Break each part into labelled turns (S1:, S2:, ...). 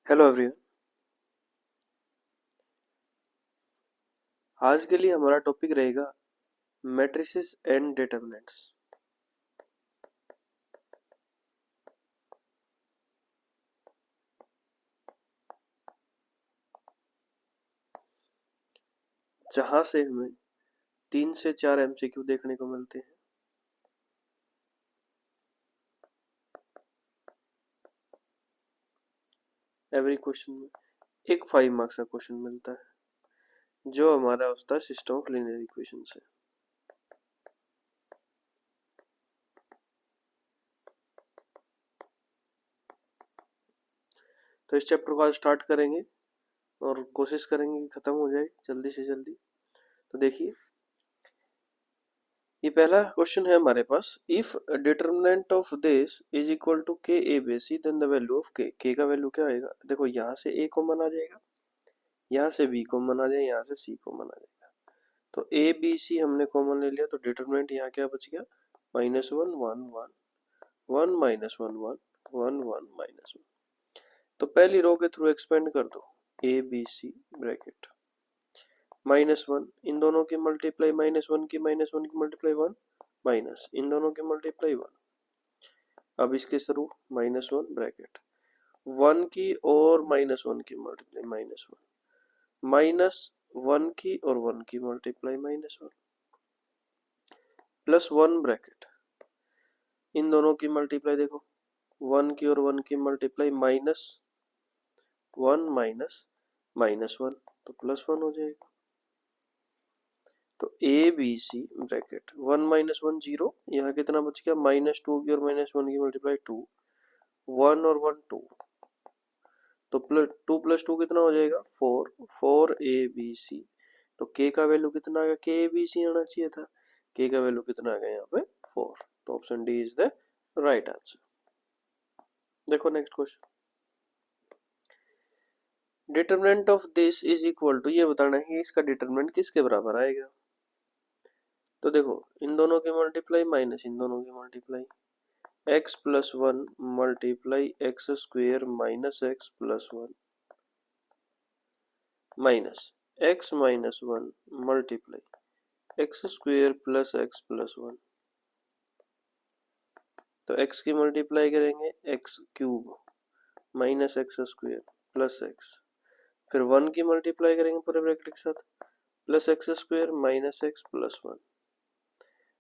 S1: Hello everyone. आज के लिए हमारा टॉपिक रहेगा मैट्रिसेस एंड डिटरमिनेंट्स। जहां से हमें 3 से 4 एमसीक्यू देखने को मिलते हैं। एवरी क्वेश्चन में एक 5 मार्क्स का क्वेश्चन मिलता है जो हमारा होता है सिस्टम ऑफ लीनियर इक्वेशन से। तो इस चैप्टर को आज स्टार्ट करेंगे और कोशिश करेंगे कि खत्म हो जाए जल्दी से जल्दी। तो देखिए, ये पहला क्वेश्चन है हमारे पास। If determinant of this is equal to k A B C then the value of k. K का वैल्यू क्या आएगा? देखो, यहाँ से ए कॉमन आ जाएगा, यहाँ से बी कॉमन आ जाएगा, यहाँ से सी कॉमन आ जाएगा। तो ए बी सी हमने कॉमन ले लिया, तो डिटरमिनेंट यहाँ क्या बच गया? -1 1 1 1 -1 1 1 1 -1। तो पहली रो के थ्रू एक्सपेंड कर दो, ए बी सी ब्रैकेट -1, इन दोनों की मल्टीप्लाई -1 की मल्टीप्लाई 1 माइनस इन दोनों की मल्टीप्लाई 1। अब इसके थ्रू -1 ब्रैकेट 1 की और -1 की मल्टीप्लाई -1 माइनस 1 की और 1 की मल्टीप्लाई -1 प्लस 1 ब्रैकेट इन दोनों की मल्टीप्लाई देखो, 1 की और 1 की मल्टीप्लाई -1 -1 तो +1 हो जाएगा। तो ए बी सी ब्रैकेट 1 -1 0, यहाँ कितना बच गया? -2 की और -1 की मल्टीप्लाई 2, 1 और 1 2, तो +2 + 2 कितना हो जाएगा? 4 4 ए बी सी। तो के का वैल्यू कितना आ गया? के ए बी सी आना चाहिए था, के का वैल्यू कितना आ गया यहाँ पे? 4। तो option D is the right answer. देखो next question. Determinant of this is equal to, ये बताना है कि इसका डिटरमिनेंट किसके बराबर आएगा। तो देखो, इन दोनों की मल्टीप्लाई माइनस इन दोनों की multiply, x + 1 multiply x square minus x plus 1 minus x - 1 multiply x square plus x plus 1। तो x की मल्टीप्लाई करेंगे x cube minus x square plus x, फिर 1 की मल्टीप्लाई करेंगे पूरे ब्रैकेट के साथ plus x square minus x plus 1।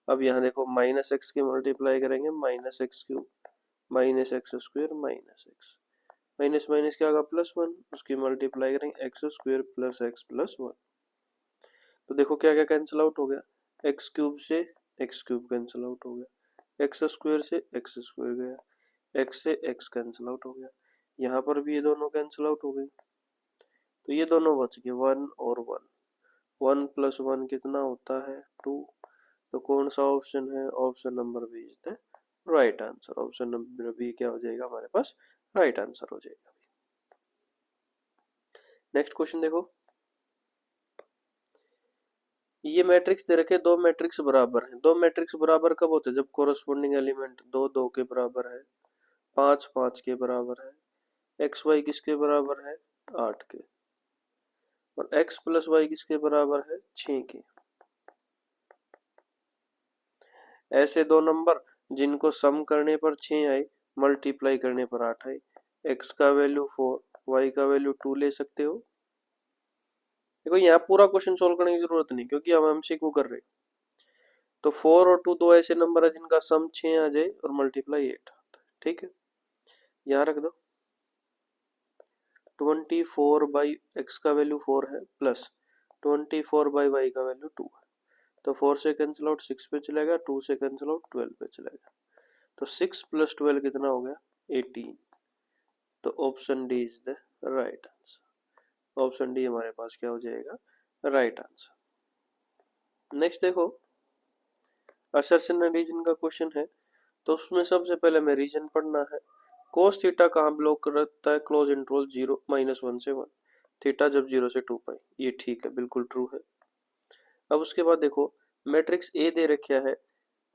S1: अब यहाँ देखो, माइनस एक्स की मल्टीप्लाई करेंगे minus x cube minus x square minus x, minus minus क्या होगा? +1, उसकी मल्टीप्लाई करेंगे x square plus x plus 1। तो देखो क्या क्या कैंसिल आउट हो गया, एक्स क्यूब से एक्स क्यूब कैंसिल आउट हो गया, एक्स स्क्वेयर से एक्स स्क्वेयर गया, एक्स से एक्स कैंसिल आउट हो गया, यहाँ पर भी ये दोनों कैंसिल आउट हो गई। तो ये दोनों बच गए 1 और 1, 1 + 1 कितना होता है? 2। तो कौन सा ऑप्शन है? Option number B is the right answer. Option number B क्या हो जाएगा हमारे पास? राइट आंसर हो जाएगा। नेक्स्ट क्वेश्चन देखो, ये मैट्रिक्स दे रखे, दो मैट्रिक्स बराबर हैं। दो मैट्रिक्स बराबर कब होते हैं? जब कोरस्पोंडिंग एलिमेंट 2 2 के बराबर है, 5 5 के बराबर है, एक्स वाई किसके बराबर है? 8 के, और x + y किसके बराबर है? 6 के। ऐसे दो नंबर जिनको सम करने पर 6 आए, मल्टीप्लाई करने पर 8 आए, x का वैल्यू 4 y का वैल्यू 2 ले सकते हो। देखो, यहाँ पूरा क्वेश्चन सोल्व करने की जरूरत नहीं, क्योंकि हम एमसीक्यू कर रहे हैं। तो 4 और 2 दो ऐसे नंबर है जिनका सम 6 आ जाए और मल्टीप्लाई 8 आता है। ठीक है, यहाँ रख दो। 24/x का वैल्यू 4 है प्लस 24/y का वैल्यू 2 है। तो 4 से कैंसिल आउट 6 पे चलेगा, 2 से कैंसिल आउट 12 पे चलेगा। तो 6 + 12 कितना हो गया? 18। तो option D is the right answer. Option D हमारे पास क्या हो जाएगा? Right answer. नेक्स्ट देखो, असर्शन एंड रीजन का क्वेश्चन है। तो उसमें सबसे पहले हमें रीजन पढ़ना है। कोस थीटा कहाँ बिलोंग करता है? क्लोज इंटरवल 0 -1 से 1, थीटा जब 0 से 2 पाई। ये ठीक है, बिल्कुल ट्रू है। अब उसके बाद देखो, मैट्रिक्स ए दे रखा है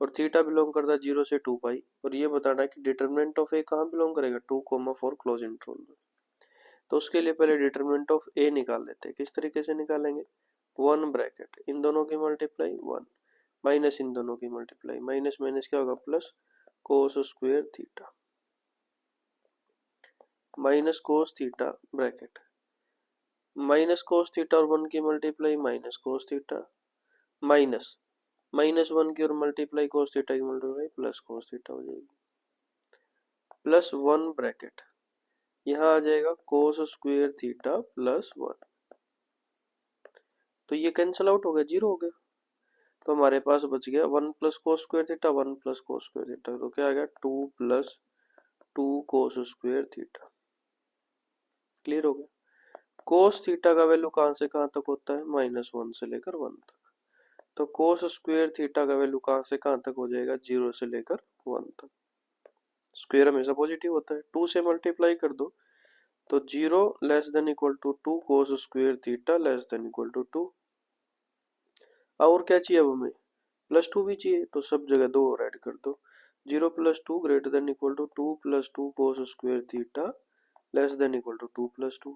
S1: और थीटा बिलोंग करता है 0 से 2 पाई, और ये बताना है कि डिटरमिनेंट ऑफ ए कहाँ बिलोंग करेगा? 2, 4 क्लोज इंटरवल में। तो उसके लिए पहले डिटरमिनेंट ऑफ ए निकाल लेते हैं। किस तरीके से निकालेंगे, 1 ब्रैकेट इन दोनों की मल्टीप्लाई 1 माइनस इन दोनों की मल्टीप्लाई, माइनस माइनस क्या होगा plus cos square theta, minus cos theta bracket, minus cos theta और 1 की multiply minus cos theta, minus minus 1 की और मल्टीप्लाई कोस थीटा की मल्टीप्लाई प्लस कोस थीटा हो जाएगी, प्लस 1 ब्रैकेट, यहाँ आ जाएगा कोस स्क्वायर थीटा प्लस 1, तो ये कैंसिल आउट हो गया, जीरो हो गया। तो हमारे पास बच गया 1 plus cos square theta, 1 plus cos square theta, तो क्या आ गया 2 plus 2 cos square theta. Clear हो गया। कोस थीटा का वैल्यू कहाँ से कहाँ तक होता है, -1 से लेकर 1 तक, तो कोस स्क्वायर थीटा का वैल्यू कहाँ से कहाँ तक हो जाएगा, 0 से लेकर 1 तक। स्क्वायर हमेशा पॉजिटिव होता है, 2 से मल्टीप्लाई कर दो तो 0 less than equal to 2 cos square theta less than equal to 2। और क्या चाहिए अब हमें, +2 भी चाहिए, तो सब जगह 2 और ऐड कर दो, 0 plus 2 greater than equal to 2 plus 2 cos square theta less than equal to 2 plus 2,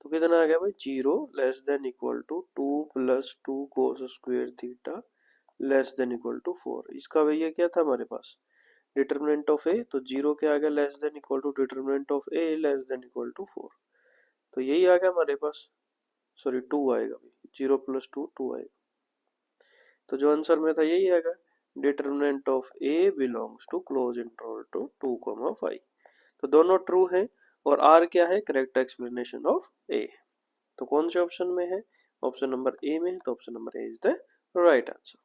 S1: तो कितना आ गया भाई 0 less than equal to 2 plus 2 cos square theta less than equal to 4। इसका भैया क्या था हमारे पास, डिटरमिनेंट ऑफ ए, तो 0 क्या आ गया less than equal to determinant of A less than equal to 4, तो यही आ गया हमारे पास, सॉरी 2 आएगा भाई, 0 प्लस 2 2 आएगा, तो जो आंसर में था यही आएगा, determinant of A belongs to close interval to 2,5, तो दोनों ट्रू है और आर क्या है, करेक्ट एक्सप्लेनेशन ऑफ ए। तो कौन से ऑप्शन में है, ऑप्शन नंबर ए में है, तो option number A is the right answer.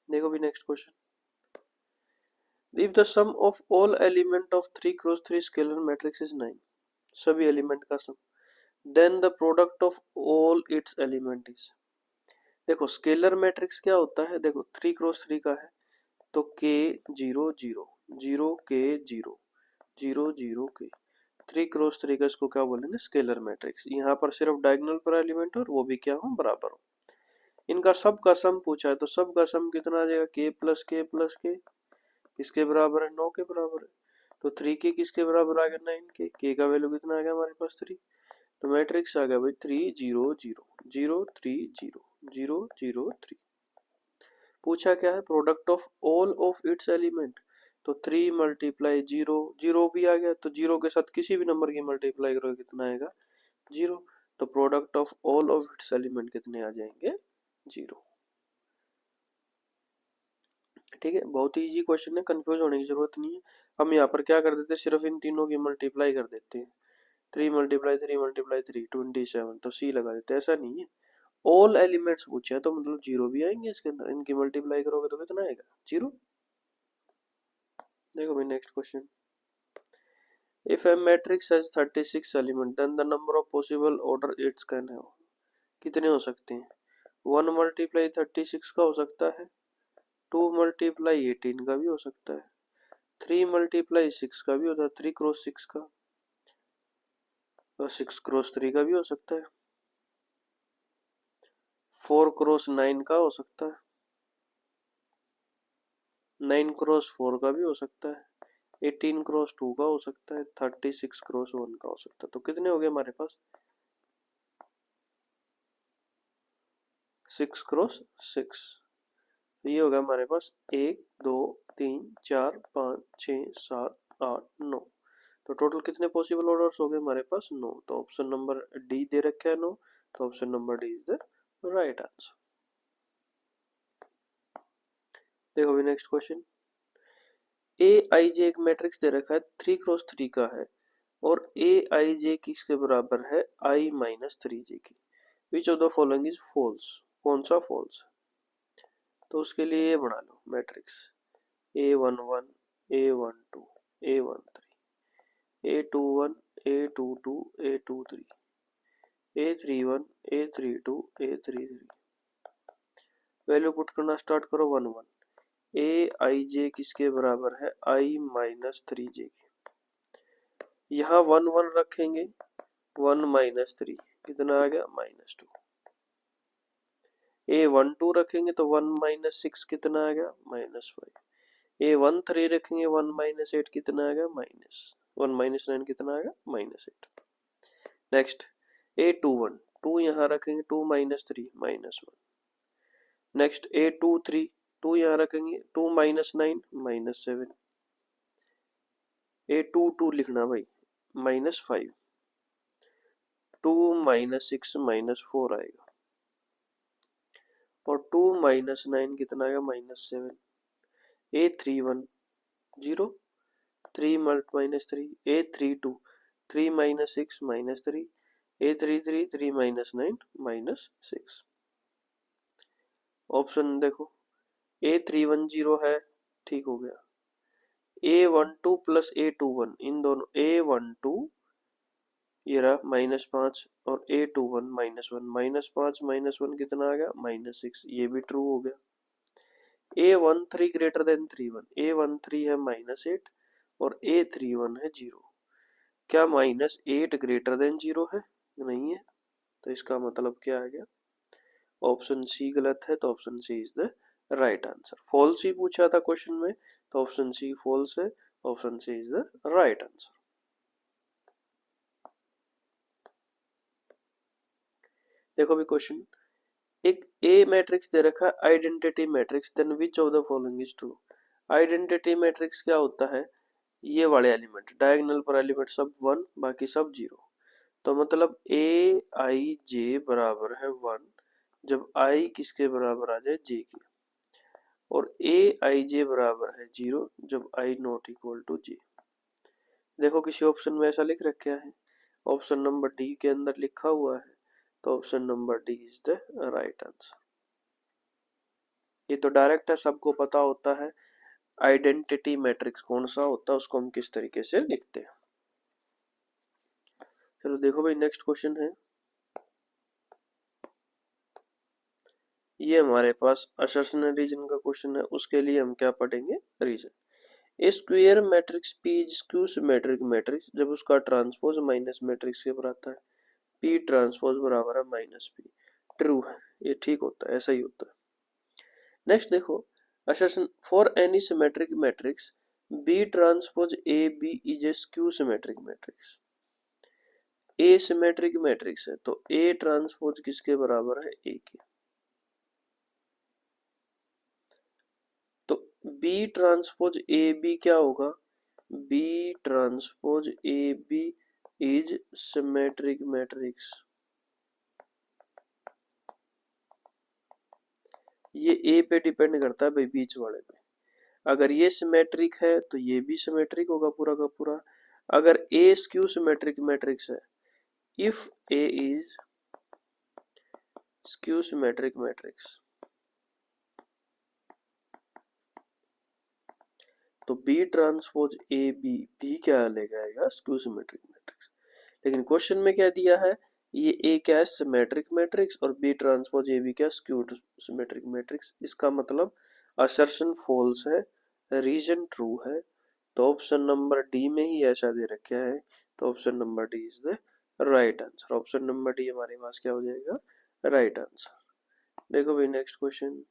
S1: देखो भी next question, if the sum of all element of 3 cross 3 scalar matrix is 9, सभी एलिमेंट का सम, then the product of all its element is, देखो scalar matrix क्या होता है, देखो 3 cross 3 का है तो k 0 0 0 k 0 0 0 k, 3 क्रॉस 3 का इसको क्या बोलेंगे, स्केलर मैट्रिक्स। यहाँ पर सिर्फ डायगोनल पर एलिमेंट और वो भी क्या हो, बराबर हो। इनका सब का सम पूछा है तो सब का सम कितना आ जाएगा, k प्लस के प्लस के, किसके बराबर है, 9 के बराबर है, तो 3k किसके बराबर आ गया, 9k, k का वैल्यू कितना आ गया हमारे पास 3, तो मैट्रिक्स आ गया भाई 3 0 0 0 3 0 0 0 3। पूछा क्या है, product of all of its element, तो 3 मल्टीप्लाई 0 0 भी आ गया, तो 0 के साथ किसी भी नंबर की मल्टीप्लाई करोगे कितना आएगा 0, तो product of all of its element कितने आ जाएंगे 0। ठीक है, बहुत ही इजी क्वेश्चन है, कंफ्यूज होने की जरूरत नहीं है। हम यहाँ पर क्या कर देते हैं, सिर्फ इन तीनों की मल्टीप्लाई कर देते हैं, 3 मल्टीप्लाई 3 मल्टीप्लाई 3 27, तो सी लगा देते हैं, ऐसा नहीं है। ऑल एलिमेंट्स पूछे तो मतलब 0 भी आएंगे इसके अंदर, इनकी मल्टीप्लाई करोगे तो कितना आएगा 0। देखो भाई next question, if a matrix has 36 element then the number of possible order its can have, कितने हो सकते हैं, 1 मल्टीप्लाई 36 का हो सकता है, 2 मल्टीप्लाई 18 का भी हो सकता है, 3 मल्टीप्लाई 6 का भी होता है, 3 क्रॉस 6 का, और 6 क्रॉस 3 का भी हो सकता है, 4 क्रॉस 9 का हो सकता है, 9 क्रॉस 4 का भी हो सकता है, 18 क्रॉस 2 का हो सकता है, 36 क्रॉस 1 का हो सकता है, तो कितने हो गए हमारे पास 6 क्रॉस 6, तो ये होगा हमारे पास 1 2 3 4 5 6 7 8 9, तो टोटल कितने पॉसिबल ऑर्डर्स हो गए हमारे पास 9, तो ऑप्शन नंबर डी दे रखा है 9, तो option number D is the right answer. देखो भी नेक्स्ट क्वेश्चन, ए आई जे एक मैट्रिक्स दे रखा है 3 क्रॉस 3 का है और ए आई जे किसके बराबर है, आई माइनस 3 जे की, which of the following is false, कौन सा फॉल्स, तो उसके लिए ये बना लो matrix A11 A12 A13 A21 A22 A23 A31 A32 A33, value put करना स्टार्ट करो 1 1, ए आई जे किसके बराबर है, आई माइनस 3 जे की, यहाँ 1 1 रखेंगे, 1 माइनस 3 कितना आ गया -2, A12 रखेंगे तो 1 माइनस 6 कितना आ गया -5, A13 रखेंगे 1 माइनस 8 कितना आ गया 1 माइनस 9 कितना आएगा -8। नेक्स्ट A21, 2 यहाँ रखेंगे, 2 माइनस 3 -1। नेक्स्ट A23, 2 यहाँ रखेंगे, 2 माइनस 9 -7। A22 लिखना भाई -5, 2 माइनस 6 -4 आएगा, और 2 माइनस 9 कितना आएगा -7। A31 0, 3 minus 3, A32 3 minus 6 -3, A33 3 minus 9 -6। Option देखो, A31 0 है, ठीक हो गया। A12 प्लस A21, इन दोनों A12 ये रहा -5 और A21 -1, -5 -1 कितना आ गया -6, ये भी ट्रू हो गया। A13 ग्रेटर देन 31, A13 है -8 और A31 है 0। क्या -8 ग्रेटर देन 0 है? नहीं है, तो इसका मतलब क्या आ गया? ऑप्शन सी गलत है, तो option C is the right answer. False ही पूछा था क्वेश्चन में, तो ऑप्शन सी फॉल्स है, option C is the right answer. देखो अभी क्वेश्चन, एक ए मैट्रिक्स दे रखा है, identity matrix, then which of the following is true. Identity matrix क्या होता है? ये वाले एलिमेंट डायगोनल पर एलिमेंट सब 1, बाकी सब 0। तो मतलब ए आई जे बराबर है 1 जब आई किसके बराबर आ जाए, जे के, और ए आई जे बराबर है 0 जब आई नॉट इक्वल टू जे। देखो किसी ऑप्शन में ऐसा लिख रखा है, ऑप्शन नंबर डी के अंदर लिखा हुआ है, तो option number D is the right answer. ये तो डायरेक्ट है, सबको पता होता है आइडेंटिटी मैट्रिक्स कौन सा होता है, उसको हम किस तरीके से लिखते हैं। चलो देखो भाई नेक्स्ट क्वेश्चन है, ये हमारे पास असर्शन रीजन का क्वेश्चन है, उसके लिए हम क्या पढ़ेंगे, reason. A square matrix P is skew symmetric matrix जब उसका ट्रांसपोज माइनस मैट्रिक्स के बराबर आता है, पी ट्रांसपोज बराबर है -p। ट्रू है, ये ठीक होता है, ऐसा ही होता है। नेक्स्ट देखो, assertion for any symmetric matrix B transpose A B is a skew symmetric matrix. A symmetric matrix है, तो ए ट्रांसपोज किसके बराबर है, ए के। तो बी ट्रांसपोज ए बी क्या होगा, B transpose A B is symmetric matrix. ये ए पे डिपेंड करता है भाई, बीच वाले पे। अगर ये सिमेट्रिक है तो ये भी सिमेट्रिक होगा पूरा का पूरा। अगर ए स्क्यू सिमेट्रिक मैट्रिक्स है, if A is skew symmetric matrix, तो बी ट्रांसपोज ए बी भी क्या लेगा, आएगा स्क्यू सिमेट्रिक मैट्रिक्स। लेकिन क्वेश्चन में क्या दिया है, ये ए क्या है, सिमेट्रिक मैट्रिक्स, और बी ट्रांसपोज ए बी क्या, स्क्यू सिमेट्रिक मैट्रिक्स। इसका मतलब असर्शन फॉल्स है, रीजन ट्रू है, तो ऑप्शन नंबर डी में ही ऐसा दे रखा है, तो option number D is the right answer. Option number D हमारे पास क्या हो जाएगा, राइट आंसर। देखो भाई नेक्स्ट क्वेश्चन,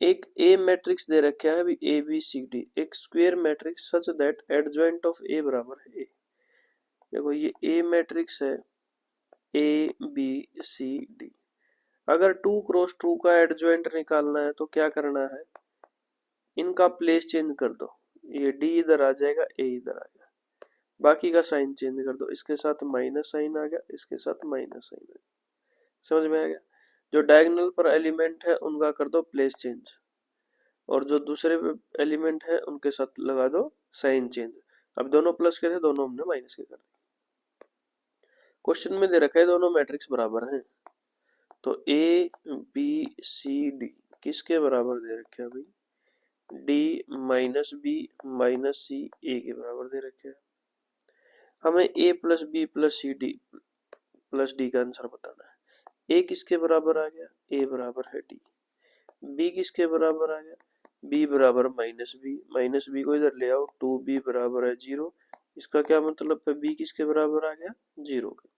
S1: एक ए मैट्रिक्स दे रखा है ए बी सी डी, एक square matrix such that adjoint of A बराबर है ए। देखो ये ए मैट्रिक्स है, ए बी सी डी। अगर 2 क्रॉस 2 का एडजॉइंट निकालना है तो क्या करना है, इनका प्लेस चेंज कर दो, ये डी इधर आ जाएगा, ए इधर आ गया, बाकी का साइन चेंज कर दो, इसके साथ माइनस साइन आ गया, इसके साथ माइनस साइन आ गया। समझ में आ गया? जो डायगोनल पर एलिमेंट है उनका कर दो प्लेस चेंज, और जो दूसरे एलिमेंट है उनके साथ लगा दो साइन चेंज। अब दोनों प्लस के थे, दोनों हमने माइनस के कर दिए। क्वेश्चन में दे रखा है दोनों मैट्रिक्स बराबर हैं, तो ए बी सी डी किसके बराबर दे रखे हैं भाई, D minus B minus C A के बराबर दे रखे हैं। हमें A plus B plus C D plus D का आंसर बताना है। ए किसके बराबर आ गया, ए बराबर है डी। बी किसके बराबर आ गया, बी बराबर माइनस बी को इधर ले आओ, 2b बराबर है 0। इसका क्या मतलब है, बी किसके बराबर आ गया, 0 के।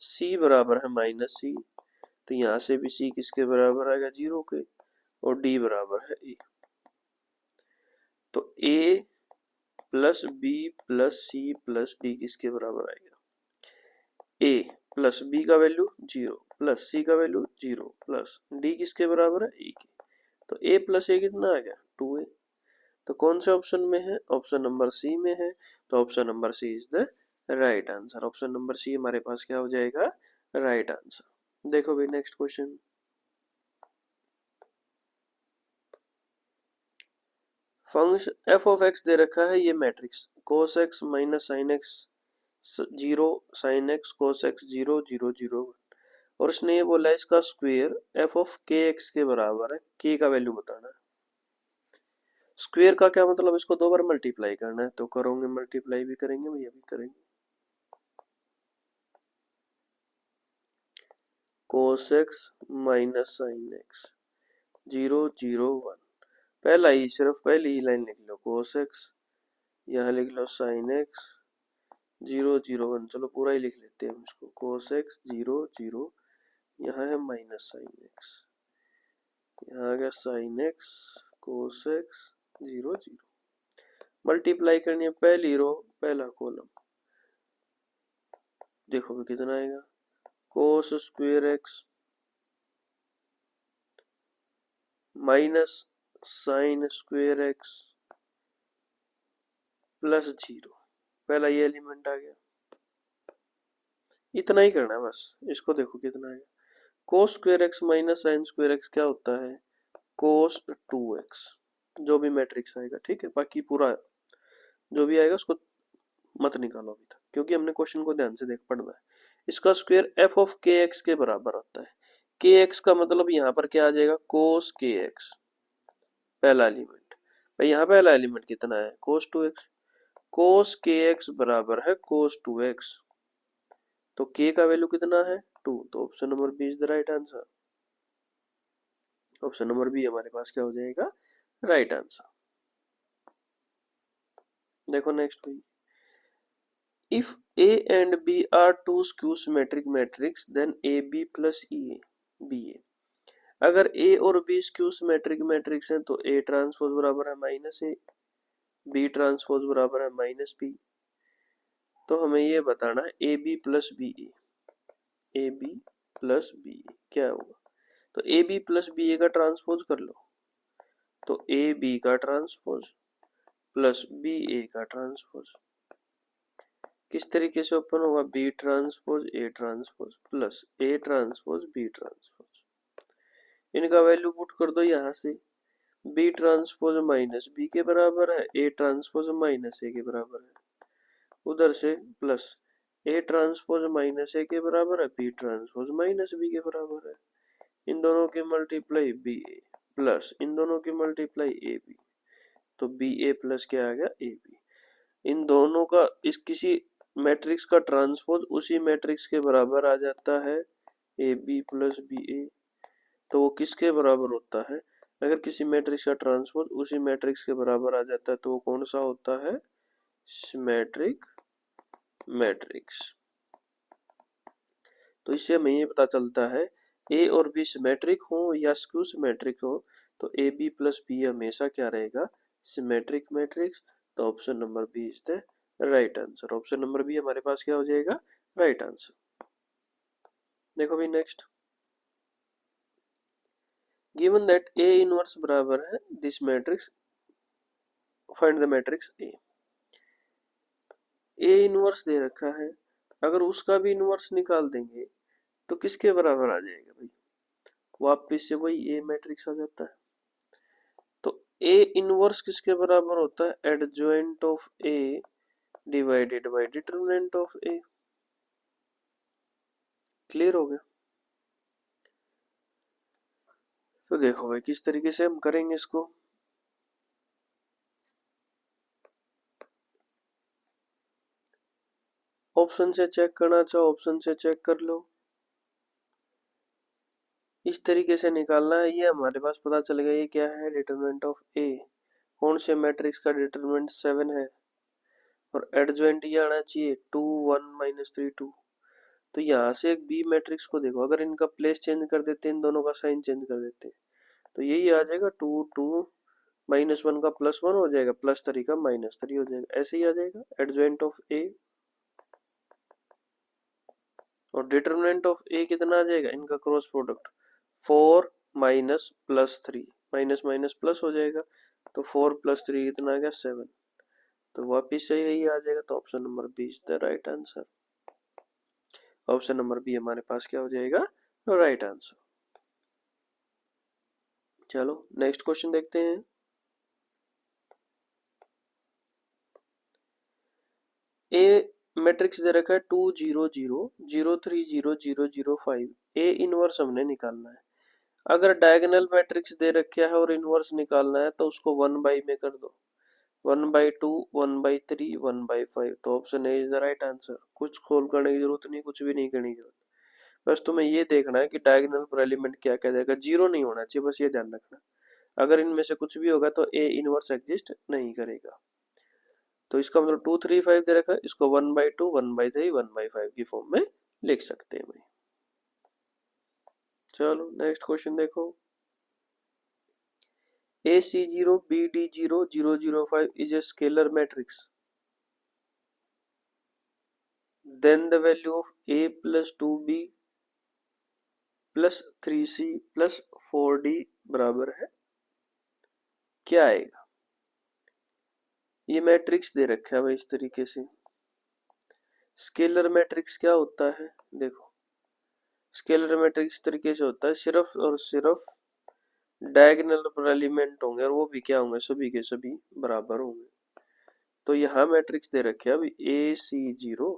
S1: सी बराबर है माइनस सी, तो यहाँ से भी सी किसके बराबर आएगा, 0 के, और डी बराबर है ए। तो A plus B plus C plus D किसके बराबर आएगा? ए प्लस बी का वैल्यू 0 प्लस सी का वैल्यू 0 प्लस डी किसके बराबर है? ए के। तो ए प्लस ए कितना आ गया? 2a। तो कौन से ऑप्शन में है? ऑप्शन नंबर सी में है। तो option number C is the right answer. Option number C हमारे पास क्या हो जाएगा? Right answer. देखो भाई next question. Function f of x दे रखा है, ये matrix cos x minus sine x 0 sine x cos x 0 0 0 और उसने ये बोला है इसका स्क्वायर एफ ऑफ के एक्स के बराबर है, के का वैल्यू बताना है। स्क्वायर का क्या मतलब? इसको 2 बार मल्टीप्लाई करना है। तो करोगे मल्टीप्लाई भी करेंगे, भैया भी करेंगे। cos x minus sine x 0 0 1। पहला ही सिर्फ पहली ही लाइन लिख लो cos x, यहाँ लिख लो साइन एक्स 0 0 1। चलो पूरा ही लिख लेते हैं हम इसको। cos x 0 0, यहाँ है माइनस साइन एक्स, यहाँ आ गया sign x cos x 0 0। Multiply करनी है पहली रो पहला कॉलम। देखो भी कितना आएगा? cos square x minus sine square x plus 0। पहला ये एलिमेंट आ गया। इतना ही करना है बस। इसको देखो कितना आएगा? cos square x minus sine square x क्या होता है? cos 2x। जो भी मैट्रिक्स आएगा, ठीक है। बाकी पूरा जो भी आएगा उसको मत निकालो अभी तक, क्योंकि हमने क्वेश्चन को ध्यान से देख पढ़ना है। इसका स्क्वायर एफ ऑफ के एक्स के बराबर होता है। के एक्स का मतलब यहाँ पर क्या आ जाएगा? cos के एक्स पहला एलिमेंट। भाई यहाँ पहला एलिमेंट कितना है? cos 2x। cos के एक्स बराबर है cos 2x। तो k का वैल्यू कितना है? 2। तो option number B is the right answer. Option number B हमारे पास क्या हो जाएगा? Right answer. देखो नेक्स्ट भाई। If A and B are two skew symmetric matrix, then AB plus E BA। अगर A और B स्क्यू सिमेट्रिक मैट्रिक्स हैं तो A ट्रांसपोज बराबर है माइनस ए, B ट्रांसपोज बराबर है माइनस बी। तो हमें ये बताना है A B plus B A. A B plus B A क्या होगा? तो A B plus B A का ट्रांसपोज कर लो। तो ए बी का ट्रांसपोज प्लस बी ए का ट्रांसपोज किस तरीके से ओपन होगा? B transpose A transpose plus A transpose B transpose. इनका वैल्यू पुट कर दो यहाँ से। बी ट्रांसपोज माइनस बी के बराबर है, ए ट्रांसपोज माइनस ए के बराबर है, उधर से प्लस ए ट्रांसपोज माइनस ए के बराबर है, बी ट्रांसपोज माइनस बी के बराबर है। इन दोनों की मल्टीप्लाई बी ए प्लस इन दोनों की मल्टीप्लाई ए बी। तो बी ए प्लस क्या आ गया? A B. इन दोनों का इस किसी मैट्रिक्स का ट्रांसपोज उसी मैट्रिक्स के बराबर आ जाता है, ए बी प्लस बी ए। तो वो किसके बराबर होता है? अगर किसी मैट्रिक्स का ट्रांसपोज उसी मैट्रिक्स के बराबर आ जाता है तो वो कौन सा होता है? Symmetric matrix. तो इससे हमें ये पता चलता है ए और बी सिमेट्रिक हो या स्क्यू सिमेट्रिक हो तो ए बी प्लस बी हमेशा क्या रहेगा? Symmetric matrix. तो option number B is the right answer. Option number B हमारे पास क्या हो जाएगा? Right answer. देखो भी next. Given that A inverse बराबर है this matrix, find the matrix A. A inverse दे रखा है, अगर उसका भी इनवर्स निकाल देंगे तो किसके बराबर आ जाएगा भाई? वापिस से वही ए मैट्रिक्स आ जाता है। तो ए इनवर्स किसके बराबर होता है? Adjoint of A divided by determinant of A. Clear हो गया? तो देखो भाई किस तरीके से हम करेंगे इसको। ऑप्शन से चेक करना चाहो ऑप्शन से चेक कर लो। इस तरीके से निकालना है। ये हमारे पास पता चल गया ये क्या है? डिटरमिनेंट ऑफ ए। कौन से मैट्रिक्स का डिटरमिनेंट 7 है और एडजॉइंट ये आना चाहिए 2 1 माइनस 3 2। तो यहाँ से एक बी मैट्रिक्स को देखो, अगर इनका प्लेस चेंज कर देते हैं, इन दोनों का साइन चेंज कर देते हैं तो यही आ जाएगा 2 2 -1 का +1 हो जाएगा, +3 का -3 हो जाएगा, ऐसे ही आ जाएगा एडजॉइंट ऑफ ए। और डिटरमिनेंट ऑफ ए कितना आ जाएगा, इनका cross product 4 minus +3, minus minus plus हो जाएगा, तो 4 + 3 कितना आ गया 7, तो वापिस से यही आ जाएगा। तो option number B is the right answer. Option number B हमारे पास क्या हो जाएगा, राइट आंसर। चलो नेक्स्ट क्वेश्चन देखते हैं। ए मैट्रिक्स दे रखा है 2 0 0 0 3 0 0 0 5, ए इनवर्स हमने निकालना है। अगर डायगोनल मैट्रिक्स दे रखा है और इनवर्स निकालना है तो उसको 1 में कर दो, 1/2 1/3 1/5, तो option A is the right answer. कुछ खोल करने की जरूरत नहीं, कुछ भी नहीं करने की जरूरत, बस तुम्हें ये देखना है कि डायगोनल पर एलिमेंट क्या क्या जाएगा, जीरो नहीं होना चाहिए, बस ये ध्यान रखना। अगर इनमें से कुछ भी होगा तो ए इनवर्स एग्जिस्ट नहीं करेगा। तो इसका मतलब 2 3 5 दे रखा है, इसको 1/2 1/3 1/5 की फॉर्म में लिख सकते हैं भाई। चलो नेक्स्ट क्वेश्चन देखो। AC0 BD0 005 is a scalar matrix, then the value of A plus 2B plus 3C plus 4D बराबर है, क्या आएगा। ये मैट्रिक्स दे रखा है भाई इस तरीके से। स्केलर मैट्रिक्स क्या होता है, देखो स्केलर मैट्रिक्स तरीके से होता है, सिर्फ और सिर्फ डायगोनल पर एलिमेंट होंगे और वो भी क्या होंगे, सभी के सभी बराबर होंगे। तो यहाँ मैट्रिक्स दे रखे हैं अभी AC0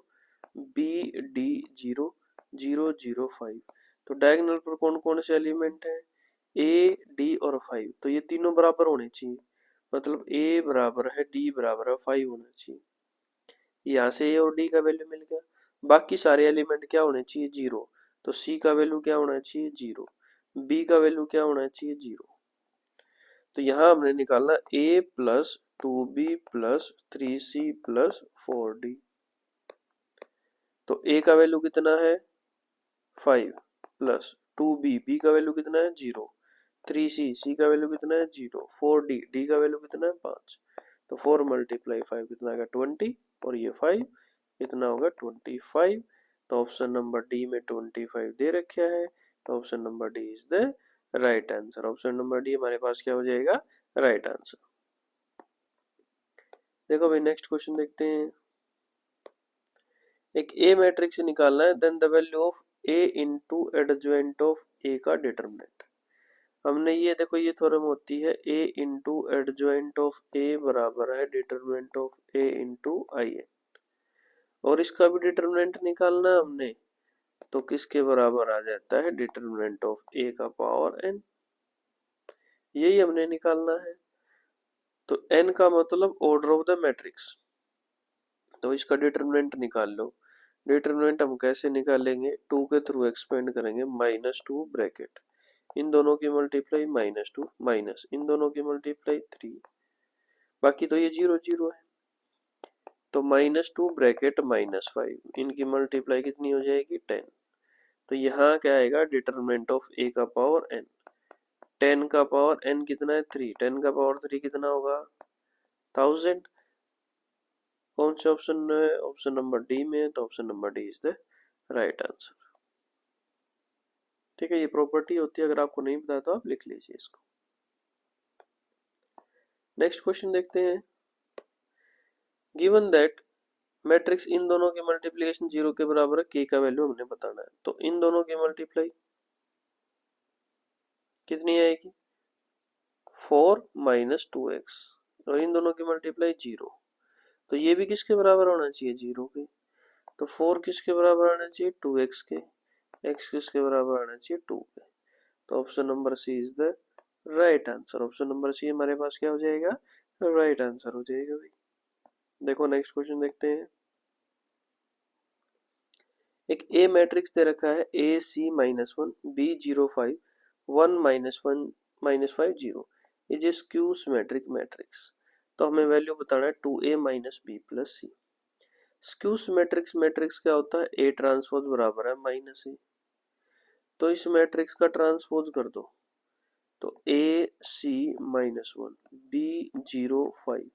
S1: BD0 005, तो डायगोनल पर कौन कौन से एलिमेंट है, A D और 5, तो ये तीनों बराबर होने चाहिए, मतलब A बराबर है D बराबर है 5 होना चाहिए। यहाँ से A और D का वैल्यू मिल गया, बाकी सारे एलिमेंट क्या होने चाहिए, 0, तो C का वैल्यू क्या होना चाहिए 0, B का वैल्यू क्या होना चाहिए 0। तो यहाँ हमने निकालना A plus 2B plus 3C plus 4D, तो A का वैल्यू कितना है 5 प्लस 2B B का वैल्यू कितना है 0, 3C C का वैल्यू कितना है 0, 4D D का वैल्यू कितना है 5, तो 4 × 5 कितना आएगा 20, और ये 5 कितना होगा 25, तो ऑप्शन नंबर डी में 25 दे रखा है, तो option number D is the right answer. Option number D हमारे पास क्या हो जाएगा, राइट आंसर। देखो भाई नेक्स्ट क्वेश्चन देखते हैं। एक ए मैट्रिक्स निकालना है, then the value of A into adjoint of A का डिटरमिनेंट। हमने ये देखो ये थ्योरम होती है A into adjoint of A बराबर है determinant of A into I n, और इसका भी डिटरमिनेंट निकालना है हमने, तो किसके बराबर आ जाता है डिटरमिनेंट ऑफ ए का पावर एन, यही हमने निकालना है। तो एन का मतलब ऑर्डर ऑफ द मैट्रिक्स, तो इसका डिटरमिनेंट निकाल लो। डिटरमिनेंट हम कैसे निकालेंगे, 2 के थ्रू एक्सपेंड करेंगे, -2 ब्रैकेट, इन दोनों की मल्टीप्लाई -2 माइनस इन दोनों की मल्टीप्लाई 3, बाकी तो ये 0 0 है, तो -2 ब्रैकेट -5, इनकी मल्टीप्लाई कितनी हो जाएगी 10। तो यहाँ क्या आएगा डिटरमिनेंट ऑफ ए का पावर एन, 10 का पावर एन कितना है 3, 10 का पावर 3 कितना होगा 1000। कौन से ऑप्शन में, ऑप्शन नंबर डी में, तो option number D is the right answer. ठीक है, ये प्रॉपर्टी होती है, अगर आपको नहीं पता तो आप लिख लीजिए इसको। नेक्स्ट क्वेश्चन देखते हैं। गिवन दैट मैट्रिक्स इन दोनों की मल्टीप्लिकेशन 0 के बराबर है, के का वैल्यू हमने बताना है, तो इन दोनों की मल्टीप्लाई कितनी आएगी 4 - 2x, और इन दोनों की मल्टीप्लाई 0, तो ये भी किसके बराबर होना चाहिए 0 के, तो 4 किसके बराबर आना चाहिए 2x के, x किसके बराबर आना चाहिए 2 के, तो option number C is the right answer. Option number C हमारे पास क्या हो जाएगा, राइट आंसर हो जाएगा भाई। देखो नेक्स्ट क्वेश्चन देखते हैं। एक ए मैट्रिक्स दे रखा है AC-1 B05 1 -1 -5 0 is a skew symmetric matrix, तो हमें वैल्यू बताना है 2A - B + C। Skew सिमेट्रिक्स matrix क्या होता है, A ट्रांसपोज बराबर है -A, तो इस मैट्रिक्स का ट्रांसपोज कर दो, तो ए सी -1, बी 0 5,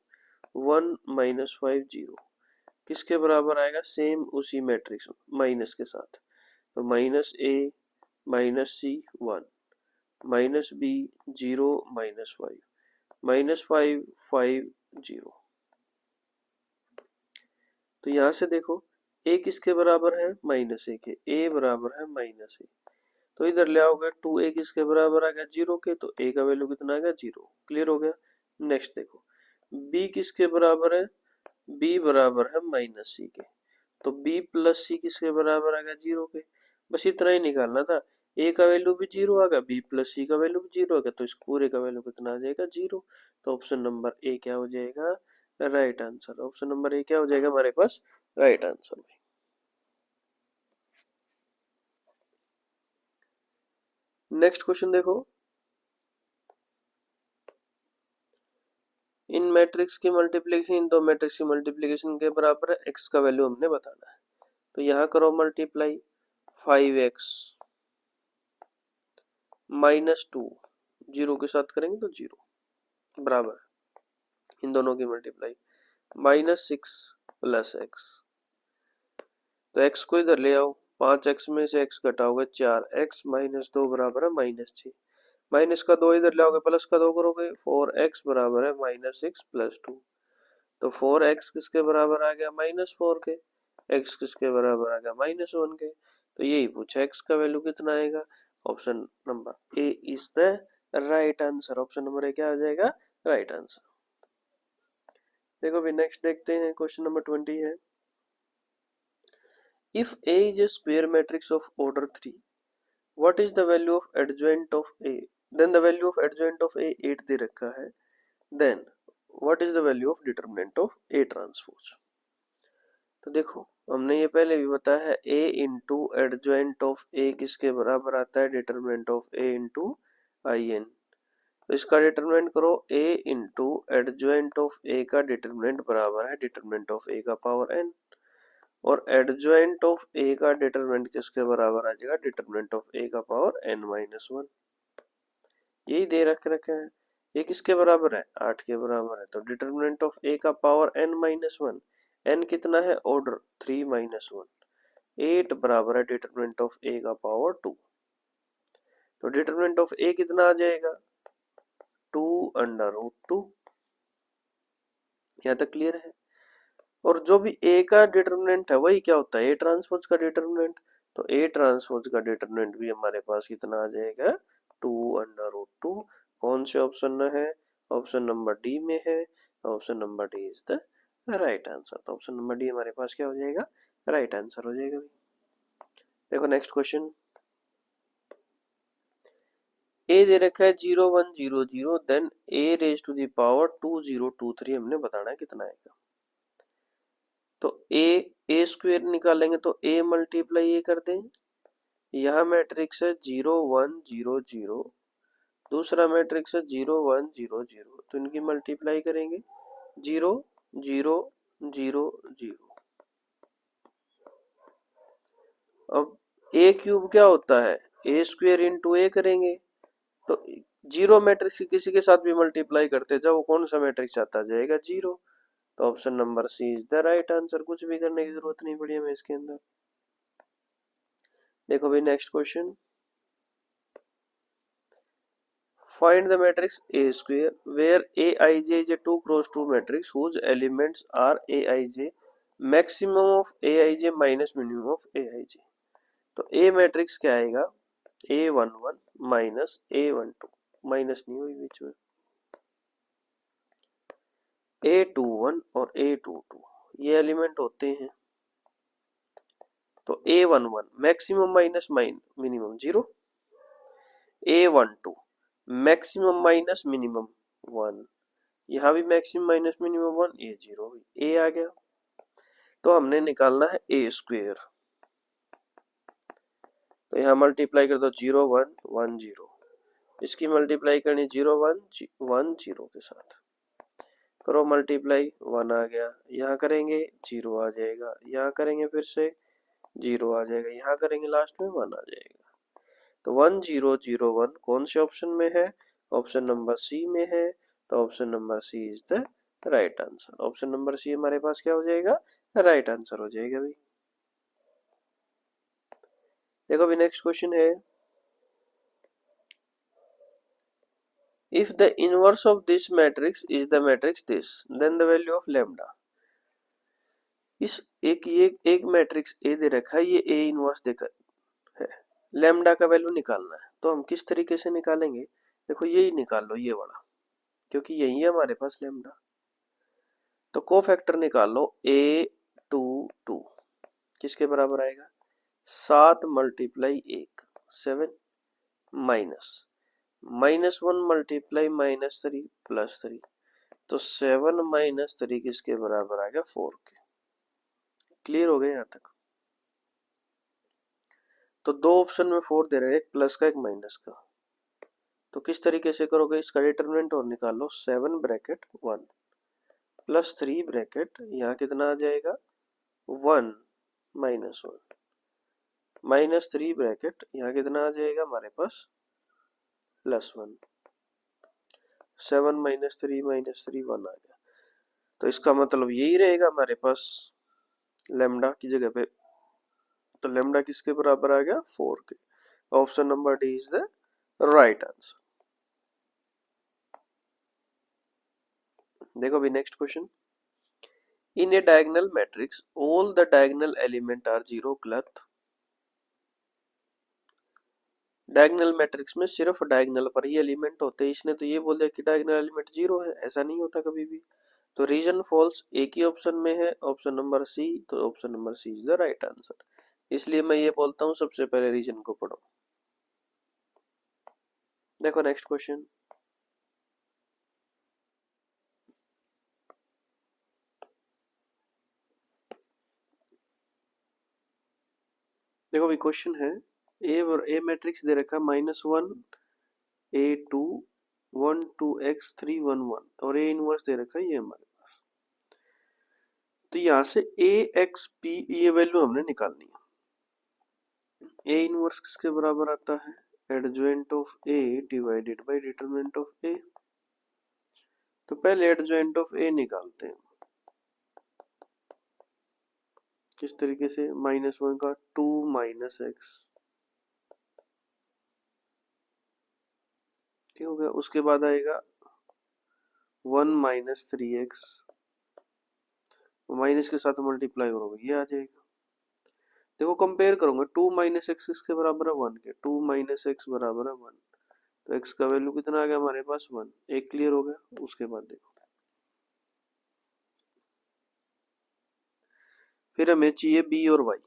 S1: 1 -5 0 किसके बराबर आएगा? सेम उसी मैट्रिक्स माइनस के साथ। तो माइनस ए माइनस सी 1, माइनस बी 0 -5, -5 5 0। तो यहां से देखो ए किसके बराबर है? -a के। ए बराबर है -a। तो इधर ले आओगे 2a किसके बराबर आ गया? 0 के। तो a का वैल्यू कितना आ गया? 0। क्लियर हो गया। नेक्स्ट देखो b किसके बराबर है? b बराबर है -c के। तो b प्लस c किसके बराबर आ गया? 0 के। बस इतना ही निकालना था। a का वैल्यू भी 0 आ गया, b प्लस c का वैल्यू भी 0 आ गया, तो इस पूरे का वैल्यू कितना आ जाएगा? 0। तो ऑप्शन नंबर ए क्या हो जाएगा? Right answer. Option number A क्या हो जाएगा हमारे पास? Right answer. नेक्स्ट क्वेश्चन देखो, इन मैट्रिक्स की मल्टीप्लिकेशन, इन दो मैट्रिक्स की मल्टीप्लिकेशन के बराबर है, एक्स का वैल्यू हमने बताना है। तो यहां करो मल्टीप्लाई 5x -2, 0 के साथ करेंगे तो 0 बराबर इन दोनों की मल्टीप्लाई -6 + x। तो x को इधर ले आओ, 5x में से x घटाओगे 4, x -2 बराबर है -6। माइनस का 2 इधर लाओगे, प्लस का 2 करोगे, 4x बराबर है -6 + 2। तो 4x किसके बराबर आ गया? -4 के। x किसके बराबर आ गया? -1 के। तो यही पूछा x का वैल्यू कितना आएगा? Option number A is the right answer. Option number A क्या आ जाएगा? Right answer. देखो भी नेक्स्ट देखते हैं, क्वेश्चन नंबर 20 है, if a is a square matrix of order 3, what is the value of adjoint of a? Then the value of adjoint of a 8 दे रखा है, then what is the value of determinant of a transpose? तो देखो हमने ये पहले भी बताया है, a into adjoint of a किसके बराबर आता है? Determinant of a into in। तो इसका डिटरमिनेंट करो, a into adjoint of a का डिटरमिनेंट बराबर है डिटरमिनेंट ऑफ a का पावर n, और एडजॉइंट ऑफ a का डिटरमिनेंट किसके बराबर आ जाएगा? डिटरमिनेंट ऑफ a का पावर n-1। यही दे रखा है। ये किसके बराबर है? 8 के बराबर है। तो डिटरमिनेंट ऑफ a का पावर n-1, n कितना है? ऑर्डर 3-1, 8 बराबर है डिटरमिनेंट ऑफ a का पावर 2। तो डिटरमिनेंट ऑफ a कितना आ जाएगा? 2√2। यहाँ तक क्लियर है। और जो भी a का डिटरमिनेंट है वही क्या होता है? a ट्रांसपोज का डिटरमिनेंट। तो a ट्रांसपोज का डिटरमिनेंट भी हमारे पास कितना आ जाएगा? 2√2। कौन से ऑप्शन में है? ऑप्शन नंबर डी में है। Option number D is the right answer. तो ऑप्शन नंबर डी हमारे पास क्या हो जाएगा? राइट आंसर हो जाएगा। देखो नेक्स्ट क्वेश्चन, ए दे रखा है 0 1 0 0, then a raise to the power 2 0 2 3 हमने बताना है कितना आएगा। तो a स्क्वायर निकालेंगे तो a मल्टीप्लाई a कर दें। यहाँ मैट्रिक्स है 0 1 0 0, दूसरा मैट्रिक्स है 0 1 0 0, तो इनकी मल्टीप्लाई करेंगे 0 0 0 0। अब a क्यूब क्या होता है? a स्क्वायर इंटू a करेंगे। तो जीरो मैट्रिक्स किसी के साथ भी मल्टीप्लाई करते जाओ, कौन सा मैट्रिक्स आता जाएगा? 0। तो option number C is the right answer. कुछ भी करने की जरूरत नहीं पड़ी हमें इसके अंदर। देखो भाई next question, find the matrix A square where Aij is a 2 cross 2 matrix whose elements are Aij, maximum of Aij minus minimum of Aij। तो A मैट्रिक्स क्या आएगा? A11 माइनस A12, माइनस नहीं हुई बीच में, A21 और A22 ये element होते हैं। तो A11 maximum minus minimum 0, A12 maximum minus minimum 1, यहाँ भी मैक्सिमम माइनस मिनिमम 1, ये 0, ए आ गया। तो हमने निकालना है ए स्क्वेयर। तो यहाँ मल्टीप्लाई कर दो 0 1 1 0, इसकी मल्टीप्लाई करनी 0 1 1 0 के साथ, करो मल्टीप्लाई, 1 आ गया, यहाँ करेंगे 0 आ जाएगा, यहाँ करेंगे फिर से 0 आ जाएगा, यहाँ करेंगे लास्ट में 1 आ जाएगा। तो 1 0 0 1 कौन से ऑप्शन में है? ऑप्शन नंबर सी में है, तो option number C is the right answer. Option number C हमारे पास क्या हो जाएगा, राइट आंसर हो जाएगा भाई। देखो अभी नेक्स्ट क्वेश्चन है, if the inverse of this matrix is the matrix this, then the value of lambda। इस ये एक मैट्रिक्स ए दे रखा है, ये ए इनवर्स देकर है, लैम्डा का वैल्यू निकालना है, तो हम किस तरीके से निकालेंगे। देखो यही निकाल लो, ये वाला, क्योंकि यही है हमारे पास लैम्डा। तो कोफैक्टर निकाल लो, ए टू टू किसके बराबर आएगा, 7 मल्टीप्लाई 1 7 -1 मल्टीप्लाई -3 +3, तो 7 -3 किसके बराबर आएगा, 4 के। क्लियर हो गया यहाँ तक। तो दो ऑप्शन में 4 दे रहे हैं, एक प्लस का एक माइनस का, तो किस तरीके से करोगे, इसका डिटरमिनेंट और निकाल लो, 7 ब्रैकेट 1 +3 ब्रैकेट, यहाँ कितना आ जाएगा 1 -1 -3 ब्रैकेट, यहाँ कितना आ जाएगा हमारे पास +1, 7 -3 -3 1 आ गया। तो इसका मतलब यही रहेगा हमारे पास लैम्डा की जगह पे, तो लैम्डा किसके बराबर आ गया, 4 के। Option number D is the right answer. देखो अभी next question, in a diagonal matrix all the diagonal element are 0 क्लथ। डायगोनल मैट्रिक्स में सिर्फ डायगोनल पर ही एलिमेंट होते हैं, इसने तो ये बोल दिया कि डायगोनल एलिमेंट 0 है, ऐसा नहीं होता कभी भी। तो रीजन फॉल्स एक ही ऑप्शन में है, ऑप्शन नंबर सी, तो option number C is the right answer. इसलिए मैं ये बोलता हूं सबसे पहले रीजन को पढ़ो। देखो नेक्स्ट क्वेश्चन, देखो अभी क्वेश्चन है, ए मैट्रिक्स दे रखा -1 A2 1 2x 3 1 1, और ए इनवर्स दे रखा है ये हमारे पास। तो यहां से ए एक्स पी ये वैल्यू हमने निकालनी है। ए इनवर्स किसके बराबर आता है, adjoint of A divided by determinant of A. तो पहले एडजॉइंट ऑफ ए निकालते हैं, किस तरीके से, -1 का 2 -x, ठीक हो गया। उसके बाद आएगा 1 -3x, माइनस के साथ मल्टीप्लाई करोगे ये आ जाएगा। देखो कंपेयर करूंगा, 2 -x किसके बराबर है, 1 के, 2 -x बराबर है 1, तो x का वैल्यू कितना आ गया हमारे पास 1। एक क्लियर हो गया। उसके बाद देखो फिर हमें चाहिए b और y,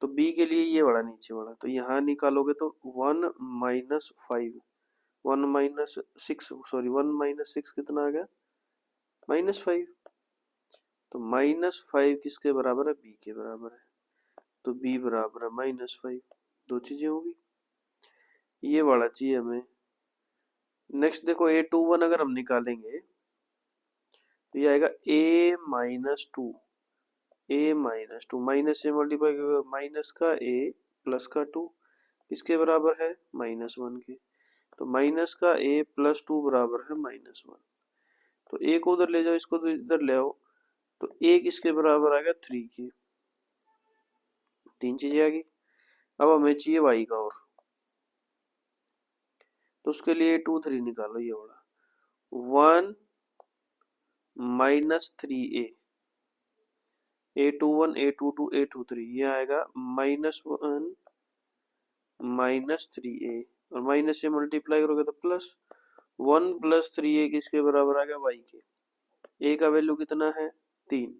S1: तो b के लिए ये बड़ा नीचे बड़ा, तो यहाँ निकालोगे तो 1 -5 1 -6 सॉरी 1 -6 कितना आ गया, -5, तो -5 किसके बराबर है, b के बराबर है, तो b बराबर है -5, दो चीजें होगी, ये वाला चाहिए हमें। नेक्स्ट देखो a21 अगर हम निकालेंगे तो ये आएगा a -2, माइनस से मल्टीप्लाई माइनस का a प्लस का 2 इसके बराबर है -1 के, तो माइनस का a + 2 बराबर है -1, तो a को उधर ले जाओ, इसको तो इधर ले आओ, तो a किसके बराबर आ गया 3 के। तीन चीजें आ गई। अब हमें चाहिए y का, और तो उसके लिए 2 3 निकालो, ये वाला 1 -3a, a21 a22 a23 ये आएगा -1 -3a, और माइनस से मल्टीप्लाई करोगे तो प्लस 1 + 3a किसके बराबर आ गया, y के। a का वैल्यू कितना है 3,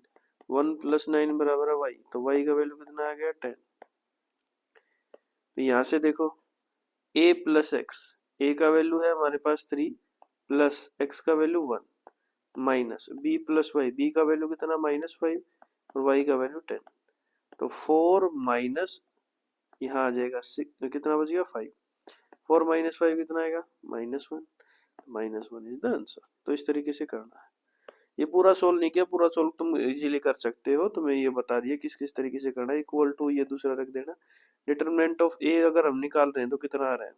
S1: 1 + 9 बराबर है y, तो y का वैल्यू कितना आ गया 10। तो यहाँ से देखो a + x, a का वैल्यू है हमारे पास 3 प्लस x का value 1 minus b + y, b का वैल्यू कितना -5 और y का वैल्यू 10, तो 4 माइनस यहाँ आ जाएगा 6, कितना बचेगा 5, 4 - 5 कितना आएगा -1, -1 इज द आंसर। तो इस तरीके से करना है। ये पूरा सोल्व नहीं किया, पूरा सोल्व तुम इजीली कर सकते हो, तुम्हें ये बता दिया किस किस तरीके से करना है। इक्वल टू ये दूसरा रख देना, डिटरमिनेंट ऑफ ए अगर हम निकाल रहे हैं तो कितना आ रहा है,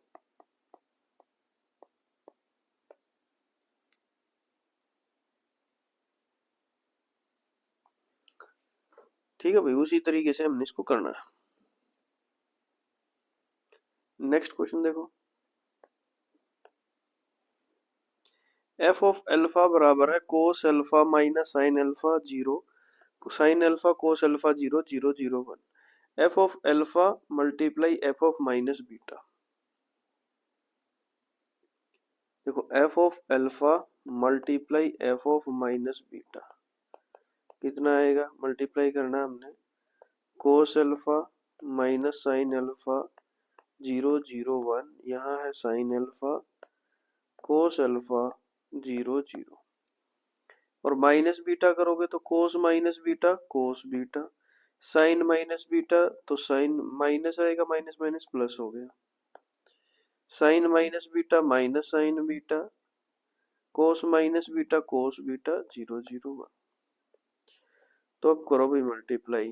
S1: ठीक है भाई, उसी तरीके से हमने इसको करना है। नेक्स्ट क्वेश्चन देखो, एफ ऑफ एल्फा बराबर है cos alpha minus sine alpha zero, sine alpha cos alpha zero zero zero one, f of alpha multiply f of minus beta. देखो f of alpha multiply f of minus beta कितना आएगा, multiply करना हमने cos alpha minus sine alpha zero zero one, यहाँ है sine alpha cos alpha zero zero, और minus beta करोगे तो कोस minus beta cos beta, sine minus beta तो साइन माइनस आएगा, माइनस माइनस प्लस हो गया, sine minus beta minus sine beta, cos minus beta cos beta zero zero one. तो अब करो भाई multiply,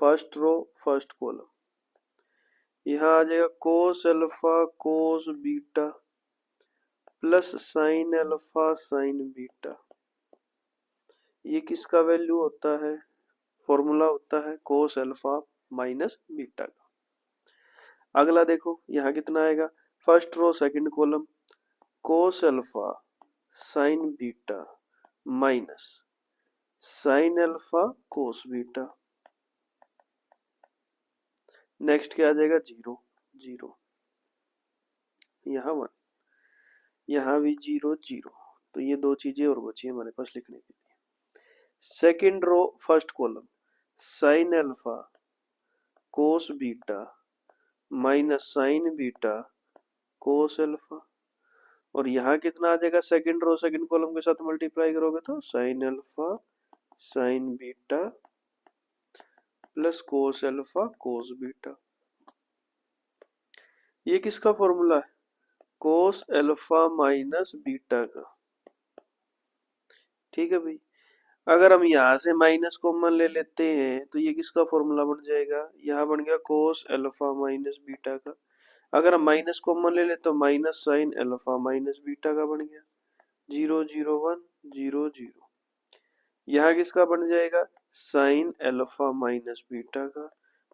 S1: first row first column, यहाँ आ जाएगा cos alpha cos beta plus sine alpha sine beta, ये किसका वैल्यू होता है, फॉर्मूला होता है कोस अल्फा माइनस बीटा का। अगला देखो यहाँ कितना आएगा, first row second column, cos alpha sine beta minus sine alpha cos beta, next क्या आ जाएगा जीरो जीरो, यहाँ वन, यहाँ भी जीरो जीरो, तो ये दो चीजें और बची हमारे पास लिखने के लिए। Second row first column, sine alpha cos beta minus sine beta cos alpha, और यहाँ कितना आ जाएगा, सेकंड रो सेकंड कॉलम के साथ मल्टीप्लाई करोगे तो sign alpha sine beta plus cos alpha cos beta, ये किसका फॉर्मूला है, कोस अल्फा माइनस बीटा का। ठीक है भाई, अगर हम यहाँ से माइनस कॉमन ले लेते हैं तो ये किसका फॉर्मूला बन जाएगा, यहाँ बन गया कोस अल्फा माइनस बीटा का, अगर हम माइनस कॉमन ले ले तो minus sine alpha minus beta का बन गया, zero zero one zero zero, यहाँ किसका बन जाएगा साइन अल्फा माइनस बीटा का,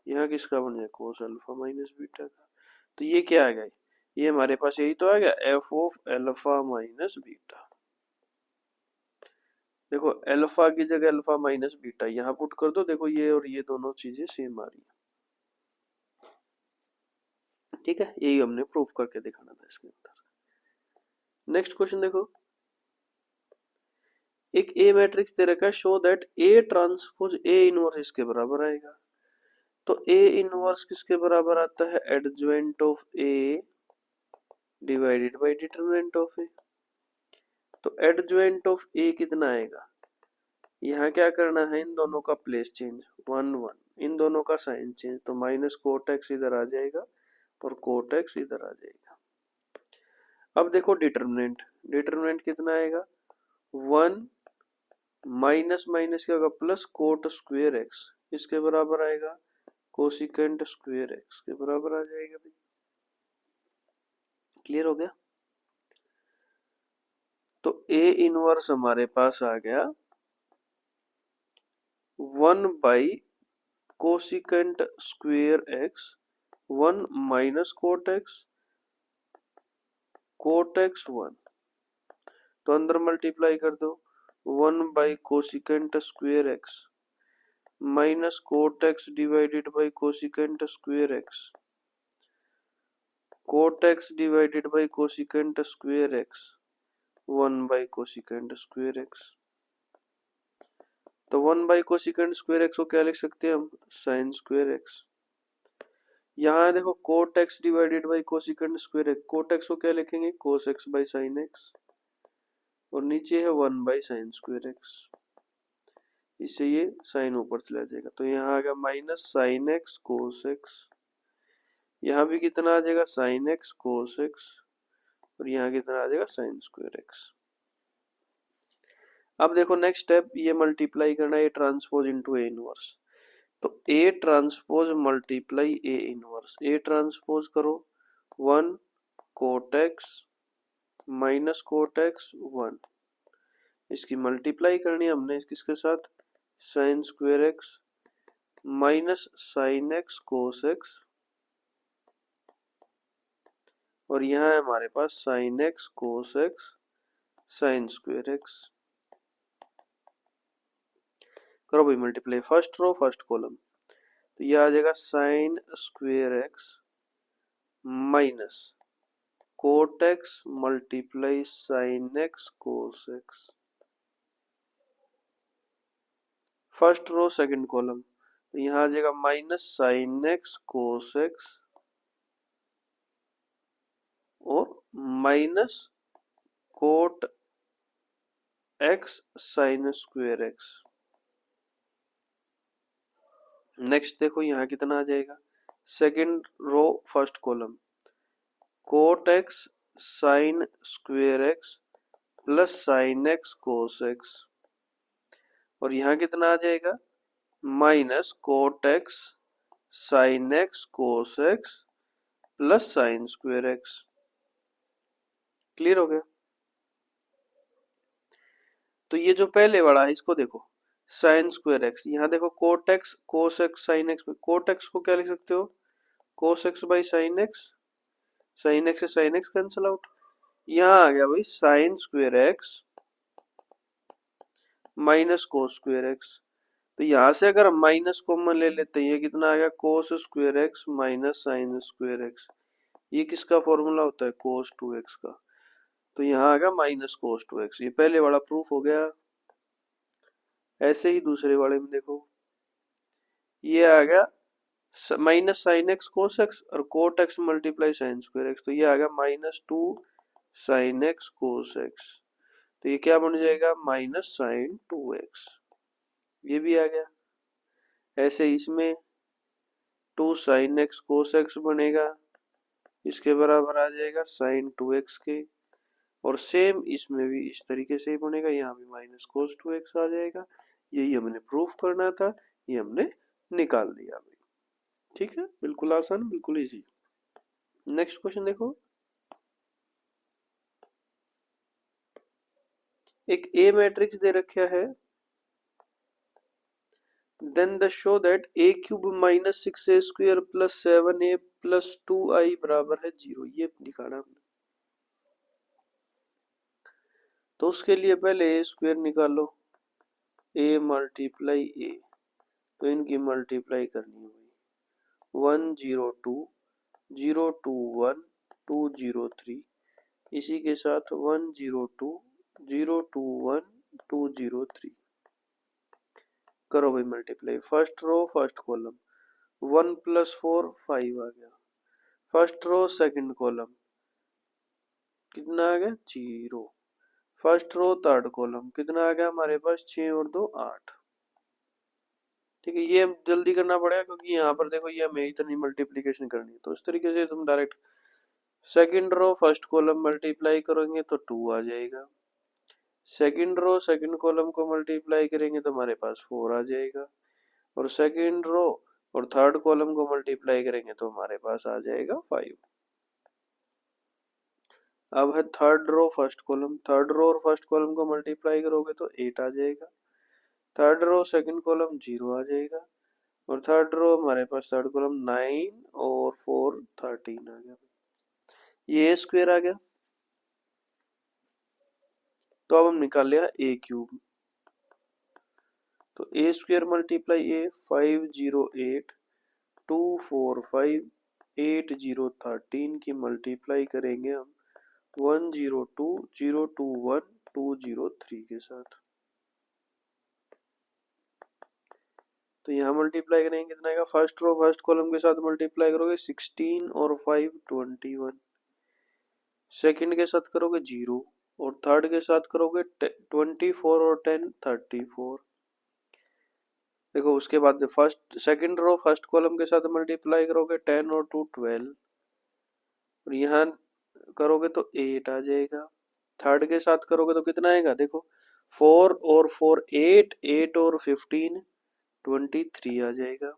S1: यहाँ किसका बन जाएगा कोस अल्फा माइनस बीटा का। तो ये क्या आ गया, ये हमारे पास यही तो आ गया F of alpha minus beta. देखो अल्फा की जगह अल्फा माइनस बीटा यहाँ पुट कर दो, देखो ये और ये दोनों चीजें सेम आ रही है। ठीक है, यही हमने प्रूफ करके दिखाना था इसके अंदर। नेक्स्ट क्वेश्चन देखो, एक ए मैट्रिक्स दे रखा है, show that A transpose A inverse इसके बराबर आएगा। तो ए इनवर्स किसके बराबर आता है, adjoint of A divided by determinant of A. तो एडजॉइंट ऑफ ए कितना आएगा, यहाँ क्या करना है, इन दोनों का प्लेस चेंज, वन वन, इन दोनों का साइन चेंज, तो माइनस कोट एक्स इधर आ जाएगा और कोट एक्स इधर आ जाएगा। अब देखो डिटरमिनेंट, डिटरमिनेंट कितना आएगा, वन माइनस माइनस क्या होगा प्लस कोट स्क्वेयर एक्स, इसके बराबर आएगा कोसिकेंट स्क्वेयर एक्स के बराबर आ जाएगा भाई। क्लियर हो गया, तो ए इनवर्स हमारे पास आ गया one by cosecant square x, one minus cot x one, तो अंदर मल्टीप्लाई कर दो, one by cosecant square x minus cot x divided by cosecant square x, cot x divided by cosecant square x, one by cosecant square x. तो one by cosecant square x को क्या लिख सकते हैं हम, sign square x. यहाँ देखो cot x divided by cosecant square x, cot x को क्या लिखेंगे cos x by sine x, और नीचे है one by sine square x, इससे ये साइन ऊपर चला जाएगा, तो यहाँ आ गया minus sine x cos x, यहाँ भी कितना आ जाएगा साइन एक्स कोस एक्स, और यहाँ कितना आ जाएगा साइन स्क्वेयर एक्स। अब देखो नेक्स्ट स्टेप, ये मल्टीप्लाई करना है A transpose into A inverse, तो A transpose multiply A inverse, A transpose करो one cot x minus cot x one, इसकी मल्टीप्लाई करनी है हमने किसके साथ, sine square x minus sine x cos x, और यहाँ है हमारे पास sine x cos x sine square x. करो भाई multiply, first row first column, तो ये आ जाएगा sine square x minus cot x multiply sign x cos x. First row second column, तो यहाँ आ जाएगा minus sine x cos x और minus cot x sine square x. Next देखो यहाँ कितना आ जाएगा, second row first column, cot x sine square x plus sine x cos x, और यहाँ कितना आ जाएगा minus cot x sine x cos x plus sine square x. Clear हो गया। तो ये जो पहले वाला है इसको देखो, साइन स्क्वेयर एक्स, यहाँ देखो cot x cos x sine x, cot x को क्या लिख सकते हो, cos x by sine x, sine x से साइन एक्स कैंसिल आउट, यहाँ आ गया भाई sine square x minus cos square x. तो यहाँ से अगर हम माइनस कॉमन ले लेते हैं, ये कितना आ गया कोस square x minus sign square x, ये किसका फॉर्मूला होता है कोस 2x का, तो यहाँ आ गया माइनस कोस 2x। ये पहले वाला प्रूफ हो गया। ऐसे ही दूसरे वाले में देखो, ये आ गया minus sine x cos x और cot x multiply sine square x, तो ये आ गया minus 2 sine x cos x, तो ये क्या बन जाएगा माइनस साइन 2x, ये भी आ गया। ऐसे इसमें 2 साइन एक्स कोस एक्स बनेगा, इसके बराबर आ जाएगा साइन 2x के, और सेम इसमें भी इस तरीके से ही बनेगा, यहाँ भी माइनस कोस 2x आ जाएगा। यही हमने प्रूफ करना था, ये हमने निकाल दिया भाई। ठीक है, बिल्कुल आसान, बिल्कुल इजी। नेक्स्ट क्वेश्चन देखो, एक ए मैट्रिक्स दे रखा है, then the show that a cube minus 6a square plus 7a plus 2i बराबर है 0, ये दिखाना हमने। तो उसके लिए पहले ए स्क्वायर निकालो, ए मल्टीप्लाई ए, तो इनकी मल्टीप्लाई करनी है 102 021 203, इसी के साथ 102 021 203। करो भाई multiply, first row first column, 1 plus 4 5 आ गया, फर्स्ट रो सेकंड कॉलम कितना आ गया 0, फर्स्ट रो थर्ड कॉलम कितना आ गया हमारे पास 6 और 2 8। ठीक है, ये जल्दी करना पड़ेगा क्योंकि यहाँ पर देखो ये हमें इतनी मल्टीप्लीकेशन करनी है, तो इस तरीके से तुम direct second row first column multiply करोगे तो 2 आ जाएगा, सेकंड रो सेकंड कॉलम को मल्टीप्लाई करेंगे तो हमारे पास 4 आ जाएगा, और सेकंड रो और थर्ड कॉलम को मल्टीप्लाई करेंगे तो हमारे पास आ जाएगा 5। अब है third row first column, third row और फर्स्ट कॉलम को मल्टीप्लाई करोगे तो 8 आ जाएगा, थर्ड रो सेकंड कॉलम 0 आ जाएगा, और थर्ड रो हमारे पास थर्ड कॉलम 9 और 4 13 आ गया, ये स्क्वायर आ गया। तो अब हम निकाल लिया ए क्यूब, तो ए स्क्वायर मल्टीप्लाई ए 508 245 8013 की मल्टीप्लाई करेंगे हम 102 021 203 के साथ, तो यहाँ मल्टीप्लाई करेंगे कितना आएगा, फर्स्ट रो फर्स्ट कॉलम के साथ मल्टीप्लाई करोगे 16 और 5 21, सेकंड के साथ करोगे 0 और थर्ड के साथ करोगे 24 और 10 34। देखो उसके बाद first second row first column के साथ मल्टीप्लाई करोगे 10 और 2 12, और यहाँ करोगे तो 8 आ जाएगा, थर्ड के साथ करोगे तो कितना आएगा, देखो 4 और 4 8 8 और 15 23 आ जाएगा,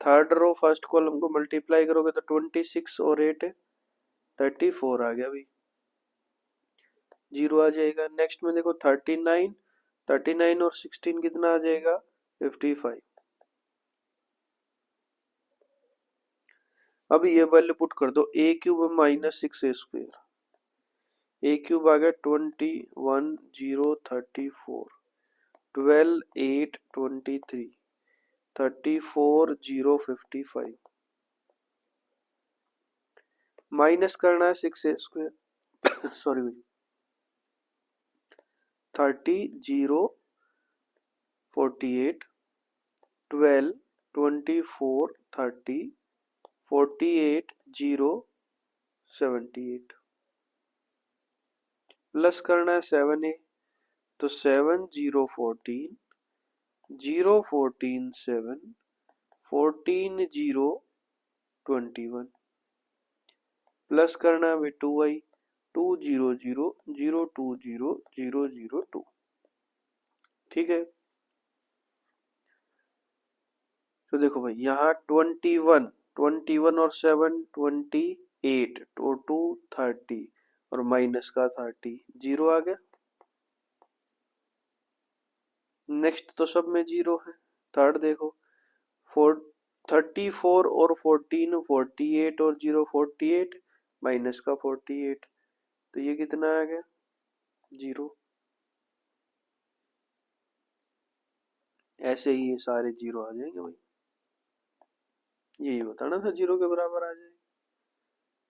S1: थर्ड रो फर्स्ट कॉलम को मल्टीप्लाई करोगे तो 26 और 8 34 आ गया भाई, 0 आ जाएगा। नेक्स्ट में देखो 39 39 और 16 कितना आ जाएगा 55। अब ये वैल्यू पुट कर दो, ए क्यूब माइनस 6 a², ए क्यूब आ गया 21 0 34, 12 8 23, 34 0 55, माइनस करना है 6a², सॉरी भाई, 30 0 48, 12 24 30, 48 0 78, प्लस करना है 7a, तो 7 0 14, 0 14 7, 14 0 21, प्लस करना है 2i, 2 0 0 0 2 0 0 0 2। ठीक है, तो देखो भाई यहाँ 21 और 7 28 और 2 30 और माइनस का 30, जीरो आ गया। नेक्स्ट तो सब में जीरो है। थर्ड देखो, 34 और 14, 48 और 0 48, माइनस का 48, तो ये कितना आ गया जीरो। ऐसे ही ये सारे जीरो आ जाएंगे भाई, यही बताना था जीरो के बराबर आ जाए।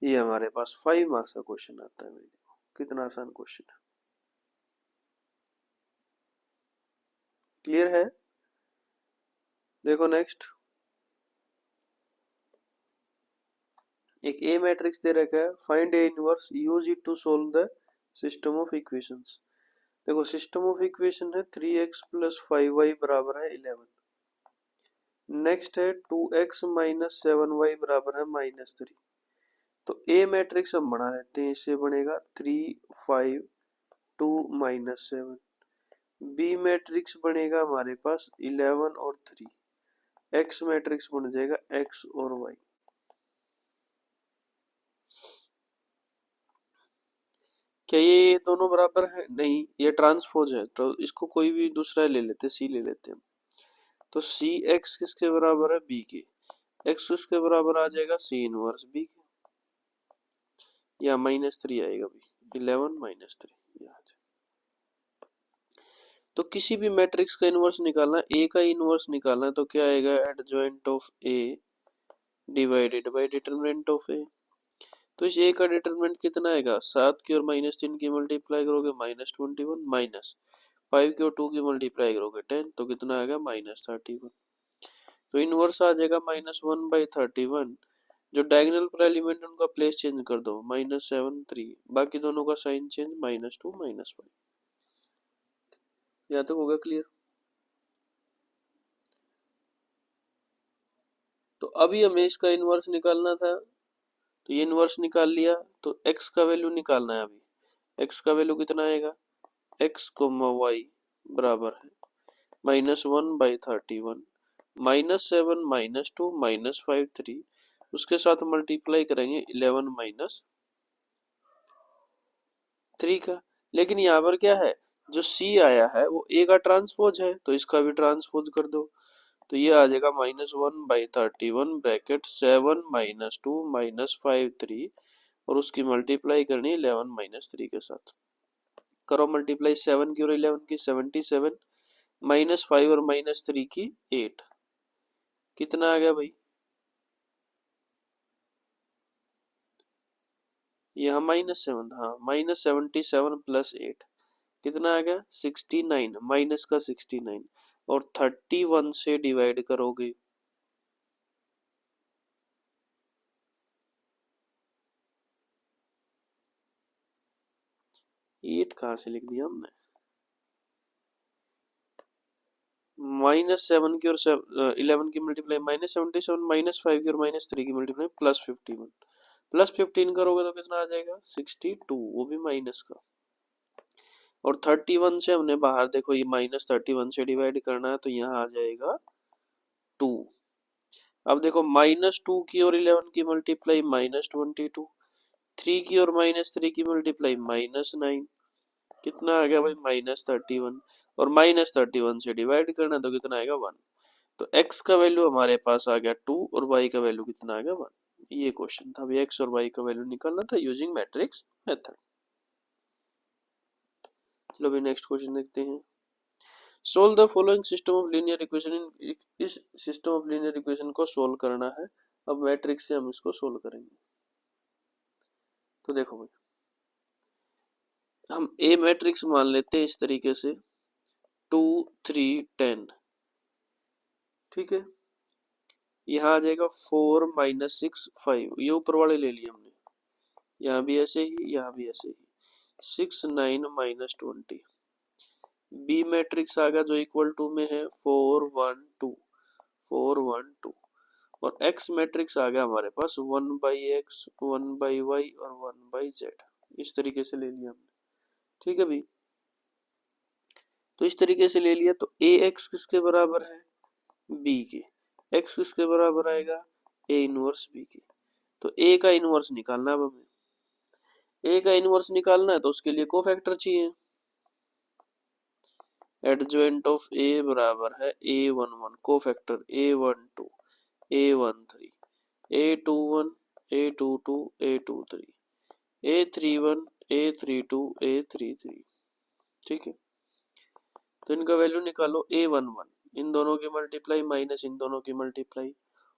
S1: ये हमारे पास 5 मार्क्स का क्वेश्चन आता है भाई, कितना आसान क्वेश्चन है। क्लियर है? देखो नेक्स्ट, एक ए मैट्रिक्स दे रखा है, find a inverse, use it to solve the system of equations. देखो सिस्टम ऑफ इक्वेशन है 3x प्लस 5y बराबर है 11। नेक्स्ट है 2x माइनस 7y बराबर है -3। तो ए मैट्रिक्स हम बना लेते हैं, इससे बनेगा 3 5 2 -7। बी मैट्रिक्स बनेगा हमारे पास 11 और 3। एक्स मैट्रिक्स बन जाएगा x और y। क्या ये दोनों बराबर है? नहीं, ये ट्रांसपोज है, तो इसको कोई भी दूसरा ले लेते, सी ले लेते हैं। तो सी एक्स किसके बराबर है? बी के। एक्स किसके बराबर आ जाएगा? सी इनवर्स बी के, या -3 आएगा भाई, 11 -3 यहाँ। तो किसी भी मैट्रिक्स का इनवर्स निकालना, ए का इनवर्स निकालना है, तो क्या आएगा? Adjoint of A divided by determinant of A. तो इस ए का डिटरमिनेंट कितना आएगा? 7 की और -3 की मल्टीप्लाई करोगे -21, माइनस 5 की और 2 की मल्टीप्लाई करोगे 10, तो कितना आएगा? -31। तो इनवर्स आ जाएगा -1/31। जो डायगोनल पर एलिमेंट उनका प्लेस चेंज कर दो, -7 3, बाकी दोनों का साइन चेंज, -2 -5। यहाँ तक होगा क्लियर? तो अभी हमें इसका इनवर्स निकालना था, तो ये इनवर्स निकाल लिया। तो x का वैल्यू निकालना है अभी। x का वैल्यू कितना आएगा? x, y बराबर है -1/31, -7 -2 -5 3, उसके साथ मल्टीप्लाई करेंगे 11 -3 का। लेकिन यहाँ पर क्या है, जो c आया है वो a का ट्रांसपोज है, तो इसका भी ट्रांसपोज कर दो। तो ये आ जाएगा -1/31 ब्रैकेट 7 -2 -5 3, और उसकी मल्टीप्लाई करनी 11 -3 के साथ। करो मल्टीप्लाई, 7 की और 11 की 77, -5 और -3 की 8, कितना आ गया भाई? यहाँ -7 था, -77 + 8 कितना आ गया? 69, माइनस का 69, और 31 से डिवाइड करोगे। 8 कहाँ से लिख दिया हमने? -7 की और 11 की मल्टीप्लाई -77, -5 की और -3 की मल्टीप्लाई +51, +15 करोगे तो कितना आ जाएगा? 62, वो भी माइनस का। और 31 से हमने बाहर, देखो ये -31 से डिवाइड करना है, तो यहाँ आ जाएगा 2। अब देखो -2 की और 11 की मल्टीप्लाई -22, 3 की और -3 की मल्टीप्लाई -9, कितना आ गया भाई? -31, और -31 से डिवाइड करना, तो कितना आएगा 1। तो x का वैल्यू हमारे पास आ गया 2 और y का वैल्यू कितना आ गया 1। ये क्वेश्चन था, अभी x और y का वैल्यू निकालना था यूजिंग मैट्रिक्स मेथड। चलो अभी नेक्स्ट क्वेश्चन देखते हैं। Solve the following system of linear equation in, इस सिस्टम ऑफ लीनियर इक्वेशन को सोल्व करना है। अब मैट्रिक्स से हम इसको सोल्व करेंगे। तो देखो भाई, हम ए मैट्रिक्स मान लेते हैं इस तरीके से 2 3 10, ठीक है। यहाँ आ जाएगा 4 -6 5, ये ऊपर वाले ले लिए हमने, यहाँ भी ऐसे ही, यहाँ भी ऐसे ही। 6 9 -20। बी मैट्रिक्स आ गया जो इक्वल टू में है 4 1 2 4 1 2, और एक्स मैट्रिक्स आ गया हमारे पास 1/x 1/y और 1/z। इस तरीके से ले लिया हमने, ठीक है भाई। तो इस तरीके से ले लिया, तो ए एक्स किसके बराबर है, बी के। एक्स किसके बराबर आएगा, ए इनवर्स बी के। तो ए का इनवर्स निकालना है अब हमें। ए का इनवर्स निकालना है तो उसके लिए कोफैक्टर चाहिए। एडजॉइंट ऑफ ए बराबर है a11, cofactor a12 a13 a21 a22 a23 a31 a32 a33, ठीक है। तो इनका वैल्यू निकालो। a11 इन दोनों की मल्टीप्लाई माइनस इन दोनों की मल्टीप्लाई,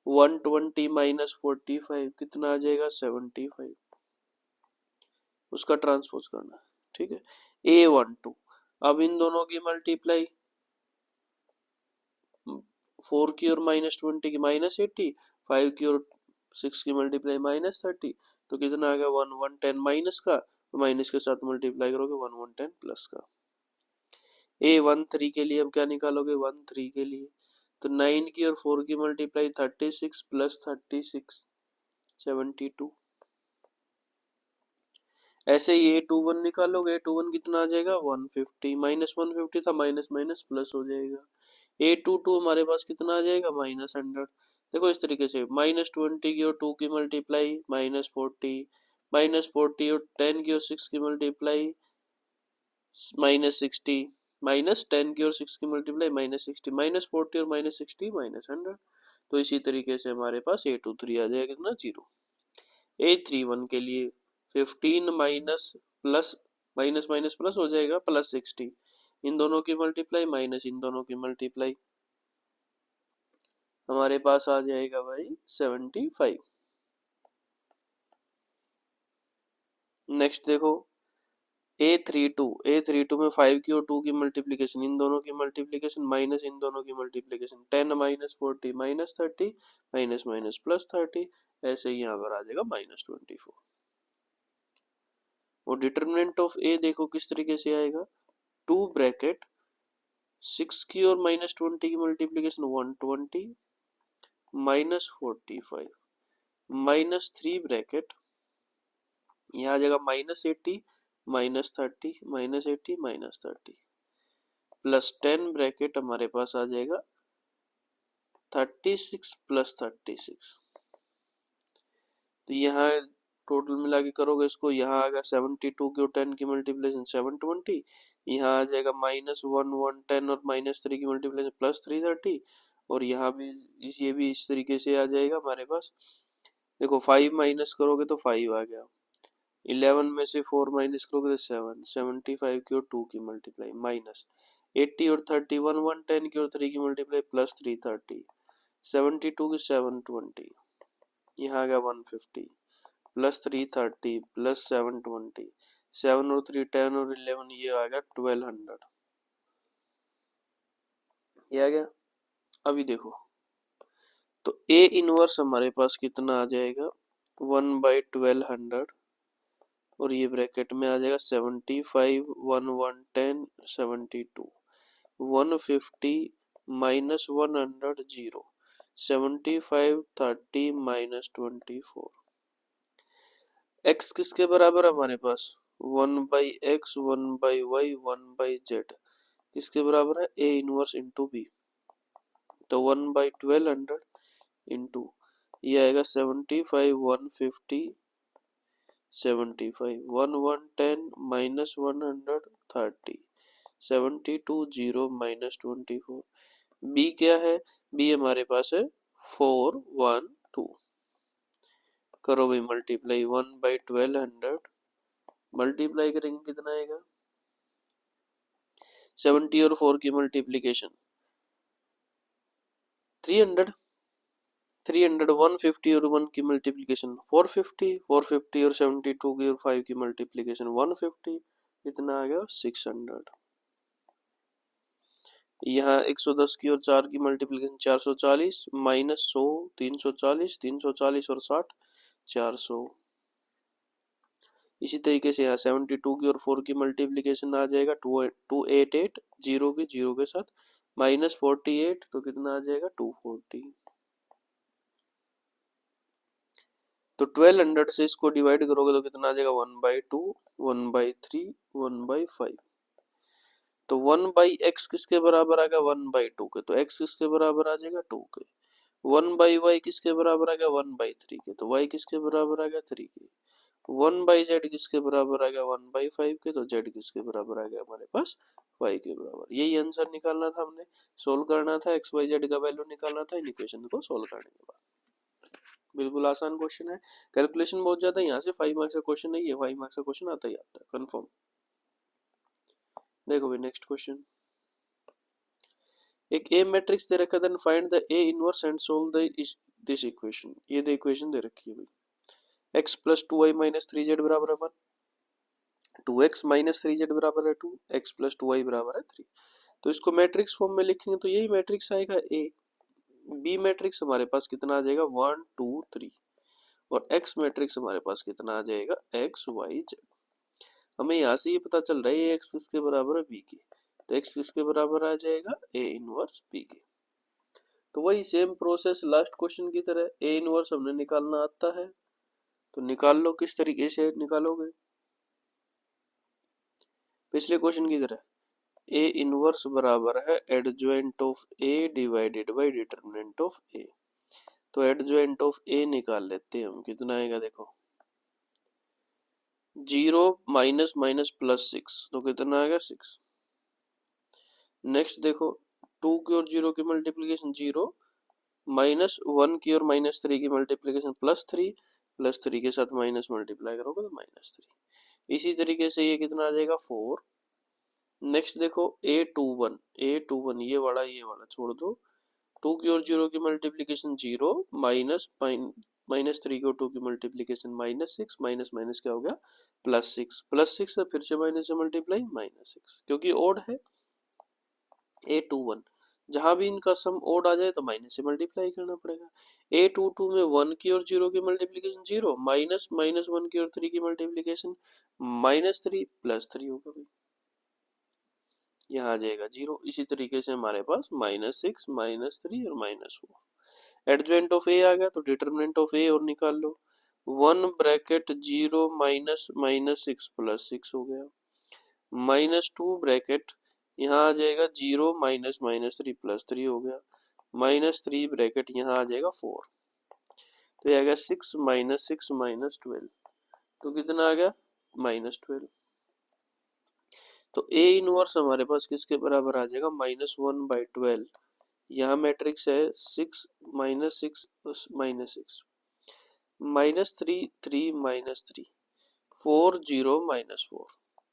S1: 120 -45 कितना आ जाएगा 75, उसका ट्रांसपोज करना, ठीक है। a12 अब इन दोनों की मल्टीप्लाई, 4 की और -20 की -80, 5 की और 6 की मल्टीप्लाई -30, तो कितना आ गया 110 माइनस का, माइनस के साथ मल्टीप्लाई करोगे 1110 प्लस का। a13 के लिए अब क्या निकालोगे, 13 के लिए तो 9 की और 4 की मल्टीप्लाई 36 प्लस 36 72। ऐसे ही a21 निकालोगे, a21 कितना आ जाएगा 150, -150 था, माइनस माइनस प्लस हो जाएगा। a22 हमारे पास कितना आ जाएगा -100। देखो इस तरीके से -20 की और 2 की मल्टीप्लाई -40, -40 और 10 की और 6 की मल्टीप्लाई -60, -10 की और 6 की मल्टीप्लाई -60, -40 और -60 -100। तो इसी तरीके से हमारे पास a23 आ जाएगा कितना 0। a31 के लिए 15 minus plus minus minus plus हो जाएगा +60, इन दोनों की मल्टीप्लाई माइनस इन दोनों की मल्टीप्लाई, हमारे पास आ जाएगा भाई 75। नेक्स्ट देखो a32 में 5 की और 2 की मल्टीप्लीकेशन, इन दोनों की मल्टीप्लीकेशन माइनस इन दोनों की मल्टीप्लीकेशन, 10 -40 -30 माइनस माइनस +30, ऐसे ही यहाँ पर आ जाएगा -24। और डिटर्मिनेंट ऑफ ए देखो किस तरीके से आएगा, 2 ब्रैकेट 6 की और -20 की मल्टीप्लीकेशन 120 -45 -3 ब्रैकेट, यहाँ आ जाएगा -80 -30 -80 -30 +10 ब्रैकेट हमारे पास आ जाएगा 36 +36। तो यहाँ टोटल मिला के करोगे इसको, यहाँ आ गया 72 की और 10 की मल्टीप्लिकेशन 720, यहाँ आ जाएगा -1 1 10 और -3 की मल्टीप्लिकेशन +330, और यहाँ भी ये भी इस तरीके से आ जाएगा हमारे पास। देखो 5 माइनस करोगे तो 5 आ गया, 11 में से 4 माइनस करोगे तो 7, 75 की और 2 की मल्टीप्लाई माइनस 80 और 31 110 की और 3 की मल्टीप्लाई +330, 72 की 720, यहाँ आ गया 150 +330 +720, 7 और 3 10 और 11, ये आ गया 1200, ये आ गया। अभी देखो तो ए इनवर्स हमारे पास कितना आ जाएगा 1/1200, और ये ब्रैकेट में आ जाएगा 75 1 110 72 150 -100 0 75 30 -24। x किसके बराबर है हमारे पास 1/x 1/y 1/z, किसके बराबर है a इनवर्स इंटू बी। तो 1/1200 इंटू ये आएगा 75 150 75 1 110 -100 30 72 0 माइनस 24। बी क्या है, बी हमारे पास है 4 1 2। करो भाई मल्टीप्लाई, 1/1200 मल्टीप्लाई करेंगे कितना आएगा, 70 और 4 की मल्टीप्लीकेशन 300, 300 150 और 1 की मल्टीप्लीकेशन 450, 450 और 72 की और 5 की मल्टीप्लीकेशन 150, इतना आ गया 600। यहाँ 110 की और 4 की मल्टीप्लीकेशन 440 माइनस 100 340, 340 और 60 400। इसी तरीके से यहाँ 72 की और 4 की मल्टीप्लीकेशन आ जाएगा 288, जीरो के साथ माइनस 48, तो कितना आ जाएगा 240। तो 1200 से इसको डिवाइड करोगे तो कितना आ जाएगा 1/2 1/3 1/5। तो 1/x किसके बराबर आ गया 1/2 के, तो x किसके बराबर आ जाएगा 2 के। 1/y किसके बराबर आ गया 1/3 के, तो y किसके बराबर आ गया 3 के। 1/z किसके बराबर आ गया 1/5 के, तो z किसके बराबर आ गया हमारे पास y के बराबर। यही आंसर निकालना था हमने, सोल्व करना था, x y z का वैल्यू निकालना था इन इक्वेशन को सोल्व करने के बाद। बिल्कुल आसान क्वेश्चन है, कैलकुलेशन बहुत ज्यादा है, यहाँ से 5 मार्क्स का क्वेश्चन नहीं है, 5 मार्क्स का क्वेश्चन आता ही आता है कंफर्म। देखो भाई नेक्स्ट क्वेश्चन, एक ए मैट्रिक्स दे रखा, then find the a inverse and solve this equation. ये द इक्वेशन दे रखी है भाई, x plus 2y minus 3z बराबर है 1, 2x माइनस 3z बराबर है 2, x प्लस 2y बराबर है 3। तो इसको मैट्रिक्स फॉर्म में लिखेंगे तो यही मैट्रिक्स आएगा ए। बी मैट्रिक्स हमारे पास कितना आ जाएगा 1 2 3, और x मैट्रिक्स हमारे पास कितना आ जाएगा x y z। हमें यहाँ से ये पता चल रहा है x किसके बराबर है b के, तो x किसके बराबर आ जाएगा a इनवर्स b के। तो वही सेम प्रोसेस लास्ट क्वेश्चन की तरह, a इनवर्स हमने निकालना आता है तो निकाल लो, किस तरीके से निकालोगे पिछले क्वेश्चन की तरह, a इनवर्स बराबर है adjoint of a divided by determinant of a। तो एडजॉइंट ऑफ a निकाल लेते हैं हम, कितना आएगा देखो 0 माइनस माइनस प्लस 6, तो कितना आएगा 6। नेक्स्ट देखो 2 की और 0 की मल्टीप्लीकेशन 0, माइनस 1 की और माइनस 3 की मल्टीप्लीकेशन +3, +3 के साथ माइनस मल्टीप्लाई करोगे तो -3। इसी तरीके से ये कितना आ जाएगा 4। नेक्स्ट देखो a21, a21 ये वाला छोड़ दो, 2 की और 0 की मल्टीप्लीकेशन 0, माइनस माइनस 3 की और 2 की मल्टीप्लीकेशन -6, माइनस माइनस क्या हो गया +6, +6 फिर से माइनस से मल्टीप्लाई -6, क्योंकि ओड है a21, जहां भी इनका सम ओड आ जाए तो माइनस से मल्टीप्लाई करना पड़ेगा। a22 में 1 की और 0 की मल्टीप्लीकेशन 0, माइनस माइनस 1 की और 3 की मल्टीप्लीकेशन -3 +3 होगा भाई, यहाँ आ जाएगा 0। इसी तरीके से हमारे पास -6 -3 और -4। एडजॉइंट ऑफ ए आ गया तो डिटरमिनेंट ऑफ ए और निकाल लो, 1 ब्रैकेट 0 माइनस -6 +6 हो गया, -2 ब्रैकेट यहाँ आ जाएगा 0 माइनस -3 +3 हो गया, -3 ब्रैकेट यहाँ आ जाएगा 4, तो ये आ गया 6 -6 -12, तो कितना आ गया -12। तो ए इनवर्स हमारे पास किसके बराबर आ जाएगा -1/12। यहाँ मैट्रिक्स है 6 -6 -6, -3 3 -3 4 0 -4।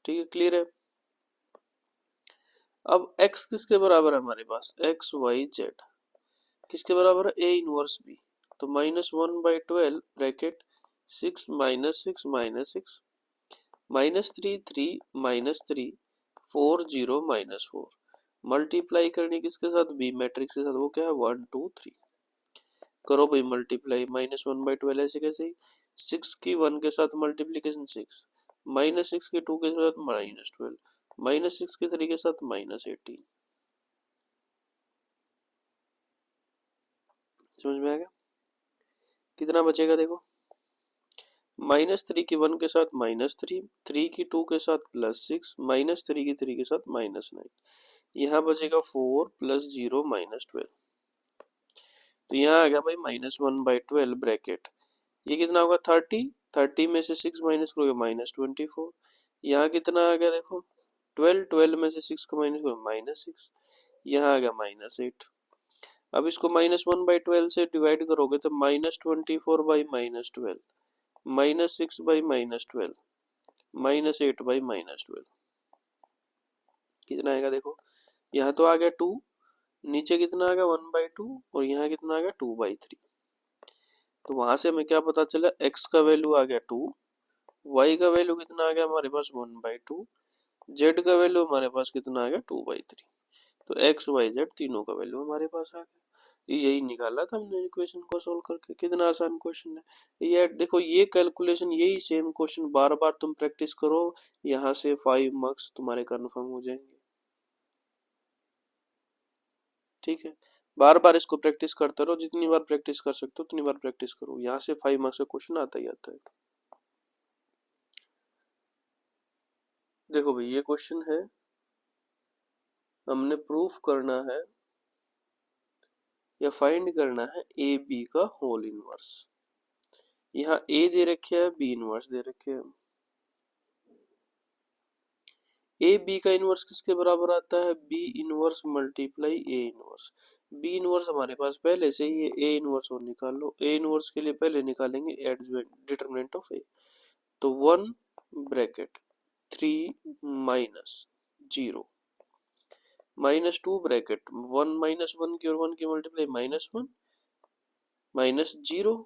S1: ठीक है, क्लियर है। अब x किसके बराबर है हमारे पास, x y z किसके बराबर है a इनवर्स b, तो -1/12 ब्रैकेट 6 -6 -6 -3 3 -3 4 0 -4, मल्टीप्लाई करनी किसके साथ b मैट्रिक्स के साथ, वो क्या है 1 2 3। करो भाई मल्टीप्लाई, -1/12 ऐसे कैसे, 6 की 1 के साथ मल्टीप्लीकेशन 6, -6 की 2 के साथ -12, -6 की 3 के साथ -18। समझ में आ गया, कितना बचेगा देखो, -3 की 1 के साथ -3, 3 की 2 के साथ +6, -3 की 3 के साथ -9, यहाँ बचेगा 4 + 0 -12, तो यहाँ आ गया भाई -1/12 ब्रैकेट, ये कितना होगा 30, 30 में से 6 माइनस करोगे -24, यहाँ कितना आ गया देखो 12 में से 6 का माइनस करो, -6, यहाँ आ गया -8। अब इसको -1/12 से डिवाइड करोगे तो -24/-12, -6/-12, -8/-12 कितना आएगा देखो। यहाँ तो आ गया 2, नीचे कितना आ गया 1/2 और यहाँ कितना आ गया 2/3। तो वहां से हमें क्या पता चला, x का वैल्यू आ गया 2, y का वैल्यू कितना आ गया हमारे पास 1/2, z का वैल्यू हमारे पास कितना आ गया 2/3। तो x y z तीनों का वैल्यू हमारे पास आ गया। यही निकाला था हमने इक्वेशन को सोल्व करके। कितना आसान क्वेश्चन है ये। देखो ये कैलकुलेशन, यही सेम क्वेश्चन बार बार तुम प्रैक्टिस करो, यहाँ से 5 मार्क्स तुम्हारे कन्फर्म हो जाएंगे। ठीक है, बार बार इसको प्रैक्टिस करते रहो, जितनी बार प्रैक्टिस कर सकते हो उतनी बार प्रैक्टिस करो, यहाँ से 5 मार्क्स का क्वेश्चन आता ही आता है। देखो भाई ये क्वेश्चन है, हमने प्रूफ करना है या फाइंड करना है ए बी का होल इनवर्स। यहाँ ए दे रखे है, बी इनवर्स दे रखे हैं। ए बी का इनवर्स किसके बराबर आता है, B inverse multiply A inverse. B inverse हमारे पास पहले से ही, ए इनवर्स और निकाल लो। ए इनवर्स के लिए पहले निकालेंगे डिटरमिनेंट ऑफ ए। तो 1 ब्रैकेट 3 माइनस 0 -2 ब्रैकेट 1 -1 की और 1 की मल्टीप्लाई -1 -0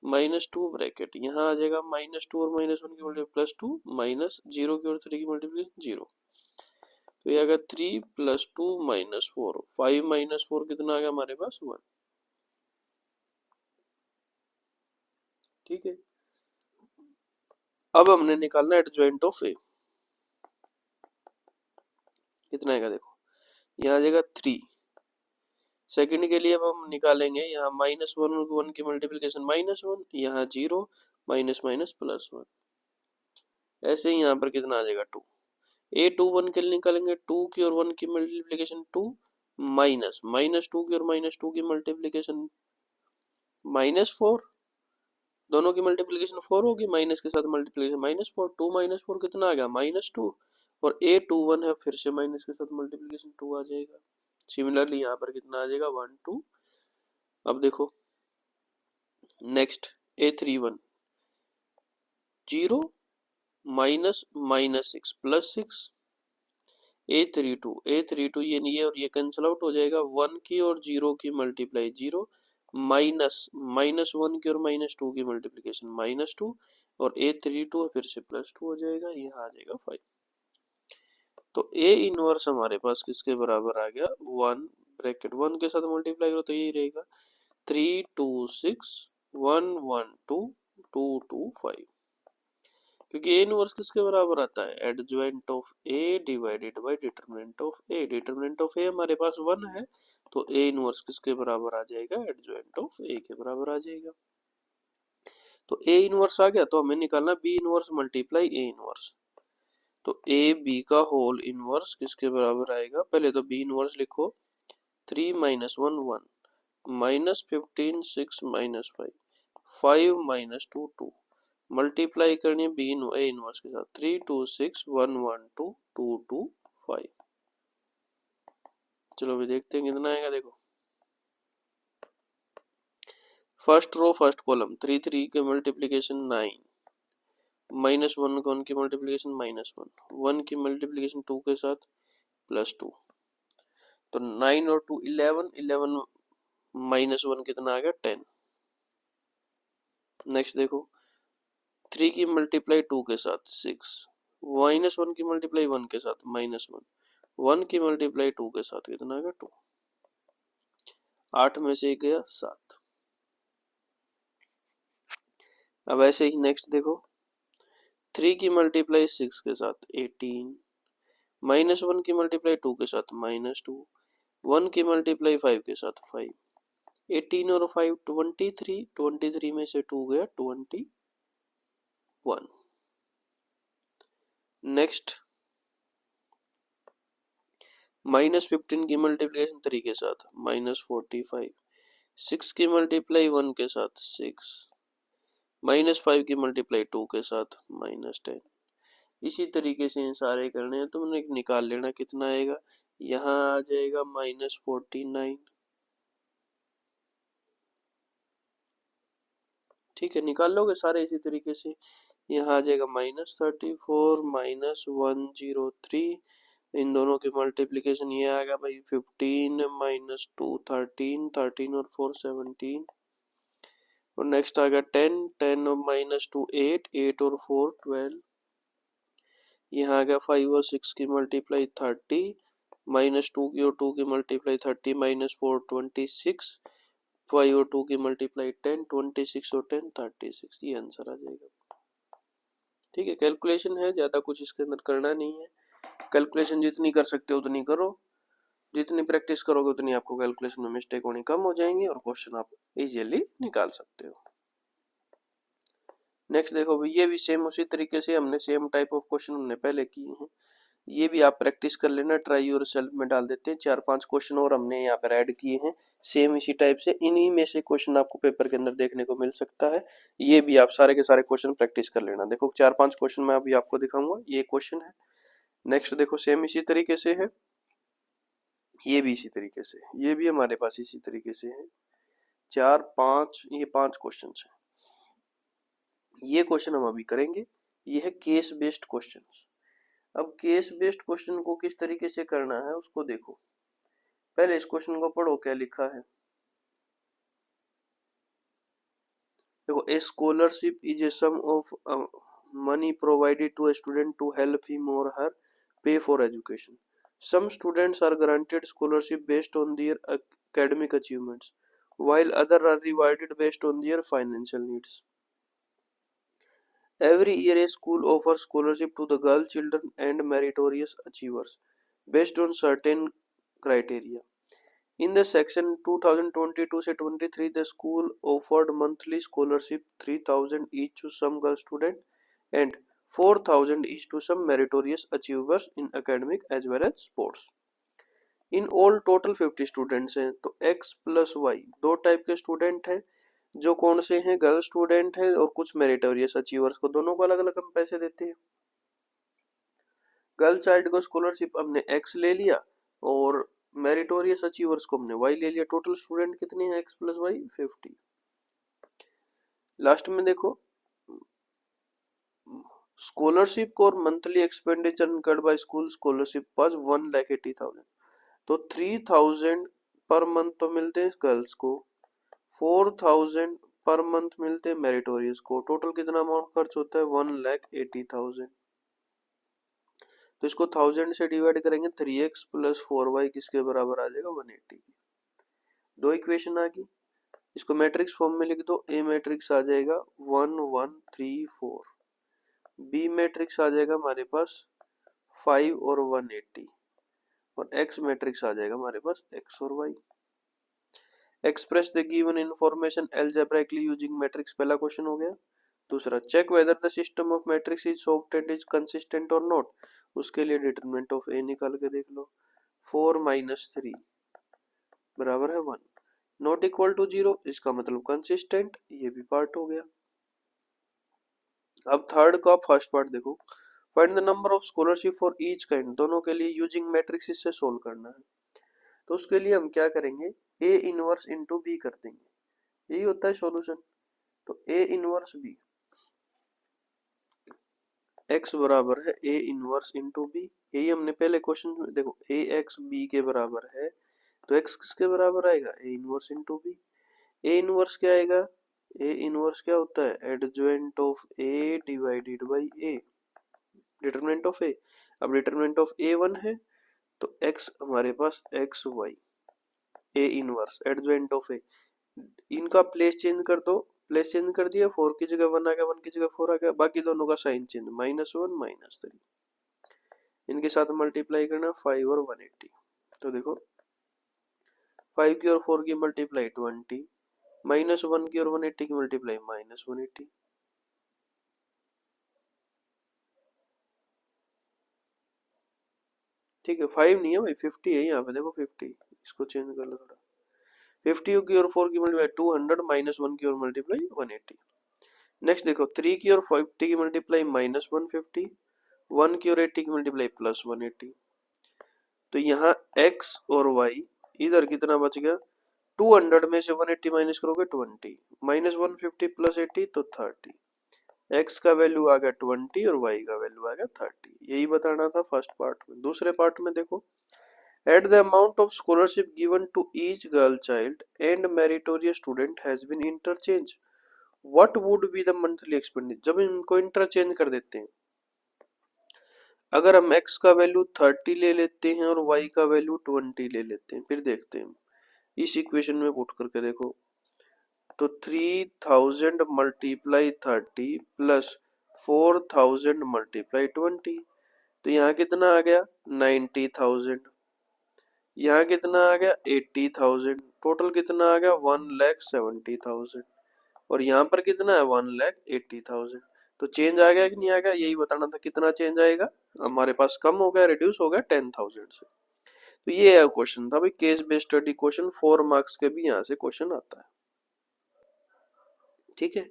S1: -2 ब्रैकेट, यहाँ आ जाएगा -2 और -1 की मल्टीप्लाई +2 -0 की और 3 की मल्टीप्लाई 0। तो ये आ गया 3 + 2 -4, 5 - 4 कितना आ गया हमारे पास 1। ठीक है, अब हमने निकालना एडजॉइंट ऑफ ए। कितना आएगा देखो, यहाँ आ जाएगा 3। सेकंड के लिए अब हम निकालेंगे, यहाँ -1 और 1 की मल्टीप्लिकेशन -1, यहाँ 0 +1। ऐसे ही यहाँ पर कितना आ जाएगा 2। A21 के लिए निकालेंगे, 2 की और 1 की मल्टीप्लिकेशन 2 -2 की और -2 की मल्टीप्लिकेशन -4, दोनों की मल्टीप्लिकेशन 4 होगी, माइनस के साथ मल्टीप्लिकेशन -4, 2 -4 कितना आ गया -2, और A21 है, फिर से माइनस के साथ मल्टीप्लिकेशन 2 आ जाएगा। सिमिलरली यहाँ पर कितना आ जाएगा 1 2। अब देखो नेक्स्ट A31 0 -6 +6, A32 ये और ये कैंसिल आउट हो जाएगा, 1 की और 0 की मल्टीप्लाई 0, -1 की और -2 की मल्टीप्लिकेशन -2, और A32 फिर से +2 हो जाएगा, यहाँ आ जाएगा 5। तो A इनवर्स हमारे पास किसके बराबर आ गया 1 ब्रैकेट 1 के साथ मल्टीप्लाई करो तो यही रहेगा 3 2 6 1 1 2 2 2 5, क्योंकि ए इनवर्स किसके बराबर आता है, adjoint of A divided by determinant of A. Determinant of A हमारे पास 1 है, तो ए इनवर्स किसके बराबर आ जाएगा, एडजॉइंट ऑफ ए के बराबर आ जाएगा। तो ए इनवर्स आ गया, तो हमें निकालना B inverse multiply A inverse. तो ए बी का होल इनवर्स किसके बराबर आएगा, पहले तो बी इनवर्स लिखो, 3 - 1 1 -15 6 -5 5 - 2 2, मल्टीप्लाई करनी है बी ए इनवर्स के साथ, 3 2 6 1 1 2 2 2 5। चलो अभी देखते हैं कितना आएगा। देखो फर्स्ट रो फर्स्ट कॉलम 3 3 के मल्टीप्लिकेशन 9, -1 का 1 की मल्टीप्लिकेशन -1, 1 की मल्टीप्लिकेशन 2 के साथ +2, तो 9 और 2 11, 11 -1 कितना आ गया 10। नेक्स्ट देखो 3 की मल्टीप्लाई 2 के साथ 6, -1 की मल्टीप्लाई 1 के साथ -1, 1 की मल्टीप्लाई 2 के साथ कितना आ गया 2, 8 में से 1 गया 7। अब ऐसे ही नेक्स्ट देखो 3 की मल्टीप्लाई 6 के साथ 18, -1 की मल्टीप्लाई 2 के साथ -2, 1 की मल्टीप्लाई 5 के साथ 5, 18 और 5 23, 23 में से 2 गया 21। नेक्स्ट -15 की मल्टीप्लिकेशन 3 के साथ -45, 6 की मल्टीप्लाई 1 के साथ 6, -5 की मल्टीप्लाई 2 के साथ -10, इसी तरीके से इन सारे करने हैं, तुमने निकाल लेना कितना आएगा। यहाँ आ जाएगा -49। ठीक है, निकाल लोगे सारे इसी तरीके से। यहाँ आ जाएगा -34 -103। इन दोनों की मल्टीप्लिकेशन ये आएगा भाई 15 -2 13, 13 और 4 17। और नेक्स्ट आ गया 10, 10 और -2 8, 8 और 4 12। यहाँ आ गया 5 और 6 की मल्टीप्लाई 30, -2 की और 2 की मल्टीप्लाई 30 -4 26, 5 और 2 की मल्टीप्लाई 10, 26 और 10 36। ये आंसर आ जाएगा। ठीक है, कैलकुलेशन है, ज़्यादा कुछ इसके अंदर करना नहीं है। कैलकुलेशन जितनी कर सकते हो उतनी करो, जितनी प्रैक्टिस करोगे उतनी आपको कैलकुलेशन में मिस्टेक होनी कम हो जाएंगी और क्वेश्चन आप इजीली निकाल सकते हो। नेक्स्ट देखो भाई, ये भी सेम उसी तरीके से हमने सेम टाइप ऑफ क्वेश्चन हमने पहले किए हैं, ये भी आप प्रैक्टिस कर लेना। ट्राई योर सेल्फ में डाल देते हैं 4-5 क्वेश्चन और हमने यहाँ पर ऐड किए हैं सेम इसी टाइप से। इन्हीं में से क्वेश्चन आपको पेपर के अंदर देखने को मिल सकता है। ये भी आप सारे के सारे क्वेश्चन प्रैक्टिस कर लेना। देखो 4-5 क्वेश्चन मैं अभी आपको दिखाऊंगा, ये क्वेश्चन है। नेक्स्ट देखो सेम इसी तरीके से है, ये भी इसी तरीके से, ये भी हमारे पास इसी तरीके से है। 4-5 ये 5 क्वेश्चन है। ये क्वेश्चन हम अभी करेंगे, ये है केस बेस्ड क्वेश्चन। अब केस बेस्ड क्वेश्चन को किस तरीके से करना है उसको देखो। पहले इस क्वेश्चन को पढ़ो, क्या लिखा है देखो। A scholarship is a sum of money provided to a student to help him और her pay for education. Some students are granted scholarship based on their academic achievements, while others are rewarded based on their financial needs. Every year, a school offers scholarship to the girl children and meritorious achievers based on certain criteria. In the section 2022-23, the school offered monthly scholarship 3,000 each to some girl student and 4,000 each to some meritorious achievers in academic as well as sports. In all total 50 students हैं। तो x plus Y दो type के student हैं, जो कौन से हैं, girl student है और कुछ मेरिटोरियस अचीवर्स को, दोनों को अलग अलग हम पैसे देते हैं। गर्ल चाइल्ड को स्कॉलरशिप हमने x ले लिया और मेरिटोरियस अचीवर्स को हमने y ले लिया। टोटल स्टूडेंट कितने हैं, x प्लस वाई 50। लास्ट में देखो स्कॉलरशिप को और monthly expenditure incurred by school scholarship was 1,80,000। तो 3,000 पर मंथ तो मिलते हैं गर्ल्स को, 4,000 पर मंथ मिलते हैं मेरिटोरियस को। टोटल कितना अमाउंट खर्च होता है 1,80,000। तो इसको 1000 से डिवाइड करेंगे 3x प्लस 4y किसके बराबर आ जाएगा 180। दो इक्वेशन आ गई, इसको मैट्रिक्स फॉर्म में लिख दो। ए मैट्रिक्स आ जाएगा 1 1 3 4, बी मैट्रिक्स आ जाएगा हमारे पास 5 और 180, और एक्स मैट्रिक्स आ जाएगा हमारे पास x और y। Express the given information algebraically using matrix, पहला क्वेश्चन हो गया। दूसरा, check whether the system of matrix is obtained is consistent और नॉट, उसके लिए डिटरमिनेंट ऑफ ए निकाल के देख लो। 4 - 3 बराबर है 1, नॉट इक्वल टू 0 इसका मतलब कंसिस्टेंट, ये भी पार्ट हो गया। अब थर्ड का फर्स्ट पार्ट देखो, find the number of scholarship for each kind, दोनों के लिए यूजिंग मैट्रिक्स से सोल्व करना है। तो उसके लिए हम क्या करेंगे, ए इनवर्स इंटू बी कर देंगे, यही होता है सॉल्यूशन। तो ए इनवर्स बी, x बराबर है ए इनवर्स इंटू बी, यही हमने पहले क्वेश्चन में देखो, ए एक्स बी के बराबर है, तो x किसके बराबर आएगा, A inverse into B. A inverse क्या आएगा, ए इनवर्स क्या होता है, adjoint of A divided by A, determinant of A. अब डिटरमिनेंट ऑफ ए 1 है, तो x हमारे पास X Y, A inverse adjoint of A, इनका प्लेस चेंज कर दो, प्लेस चेंज कर दिया, 4 की जगह 1 आ गया, 1 की जगह 4 आ गया, बाकी दोनों का साइन चेंज, -1 -3, इनके साथ मल्टीप्लाई करना 5 और 180। तो देखो 5 की और 4 की मल्टीप्लाई 20, -1 की और 180 की मल्टीप्लाई -180। ठीक है, 5 नहीं है भाई 50 है यहाँ पे, देखो 50, इसको चेंज कर लो थोड़ा। 50 की और 4 की मल्टीप्लाई 200, -1 की और मल्टीप्लाई 180। नेक्स्ट देखो 3 की और 50 की मल्टीप्लाई -150, 1 की और 80 की मल्टीप्लाई प्लस 180। तो यहाँ x और y इधर कितना बच गया, 200 में से 180 माइनस करोगे 20, माइनस 150 प्लस 80 तो 30। x का वैल्यू आ गया 20 और y का वैल्यू आ गया 30। यही बताना था फर्स्ट पार्ट में। दूसरे पार्ट में देखो, at the amount of scholarship given to each girl child and meritorious student has been interchange, what would be the monthly expenditure. जब इनको इंटरचेंज कर देते हैं, अगर हम x का वैल्यू 30 ले लेते हैं और y का वैल्यू 20 ले लेते हैं, फिर देखते हैं इस इक्वेशन में पुट करके देखो, तो 3000 मल्टीप्लाई 30 प्लस 4000 मल्टीप्लाई 20, तो यहाँ कितना आ गया 90,000, यहाँ कितना आ गया 80,000, टोटल कितना आ गया 1,70,000, और यहाँ पर कितना है 1,80,000। तो चेंज आ गया कि नहीं आ गया, यही बताना था कितना चेंज आएगा। हमारे पास कम हो गया, रिड्यूस हो गया 10,000 से। तो ये है क्वेश्चन था भाई, case based study question, 4 marks के भी यहाँ से क्वेश्चन आता है। ठीक है,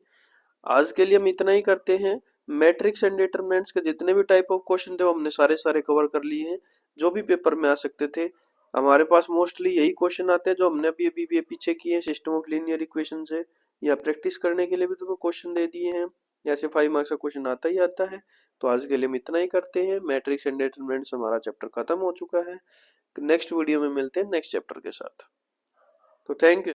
S1: आज के लिए हम इतना ही करते हैं। मैट्रिक्स एंड डिटरमिनेंट्स के जितने भी टाइप ऑफ क्वेश्चन थे वो हमने सारे कवर कर लिए हैं, जो भी पेपर में आ सकते थे। हमारे पास मोस्टली यही क्वेश्चन आते हैं जो हमने अभी पीछे किए हैं सिस्टम ऑफ लीनियर इक्वेशन से, या प्रैक्टिस करने के लिए भी तुम्हें क्वेश्चन दे दिए हैं। ऐसे 5 मार्क्स का क्वेश्चन आता ही आता है। तो आज के लिए हम इतना ही करते हैं। मैट्रिक्स एंड डिटरमिनेंट्स हमारा चैप्टर खत्म हो चुका है। नेक्स्ट वीडियो में मिलते हैं नेक्स्ट चैप्टर के साथ। तो थैंक यू।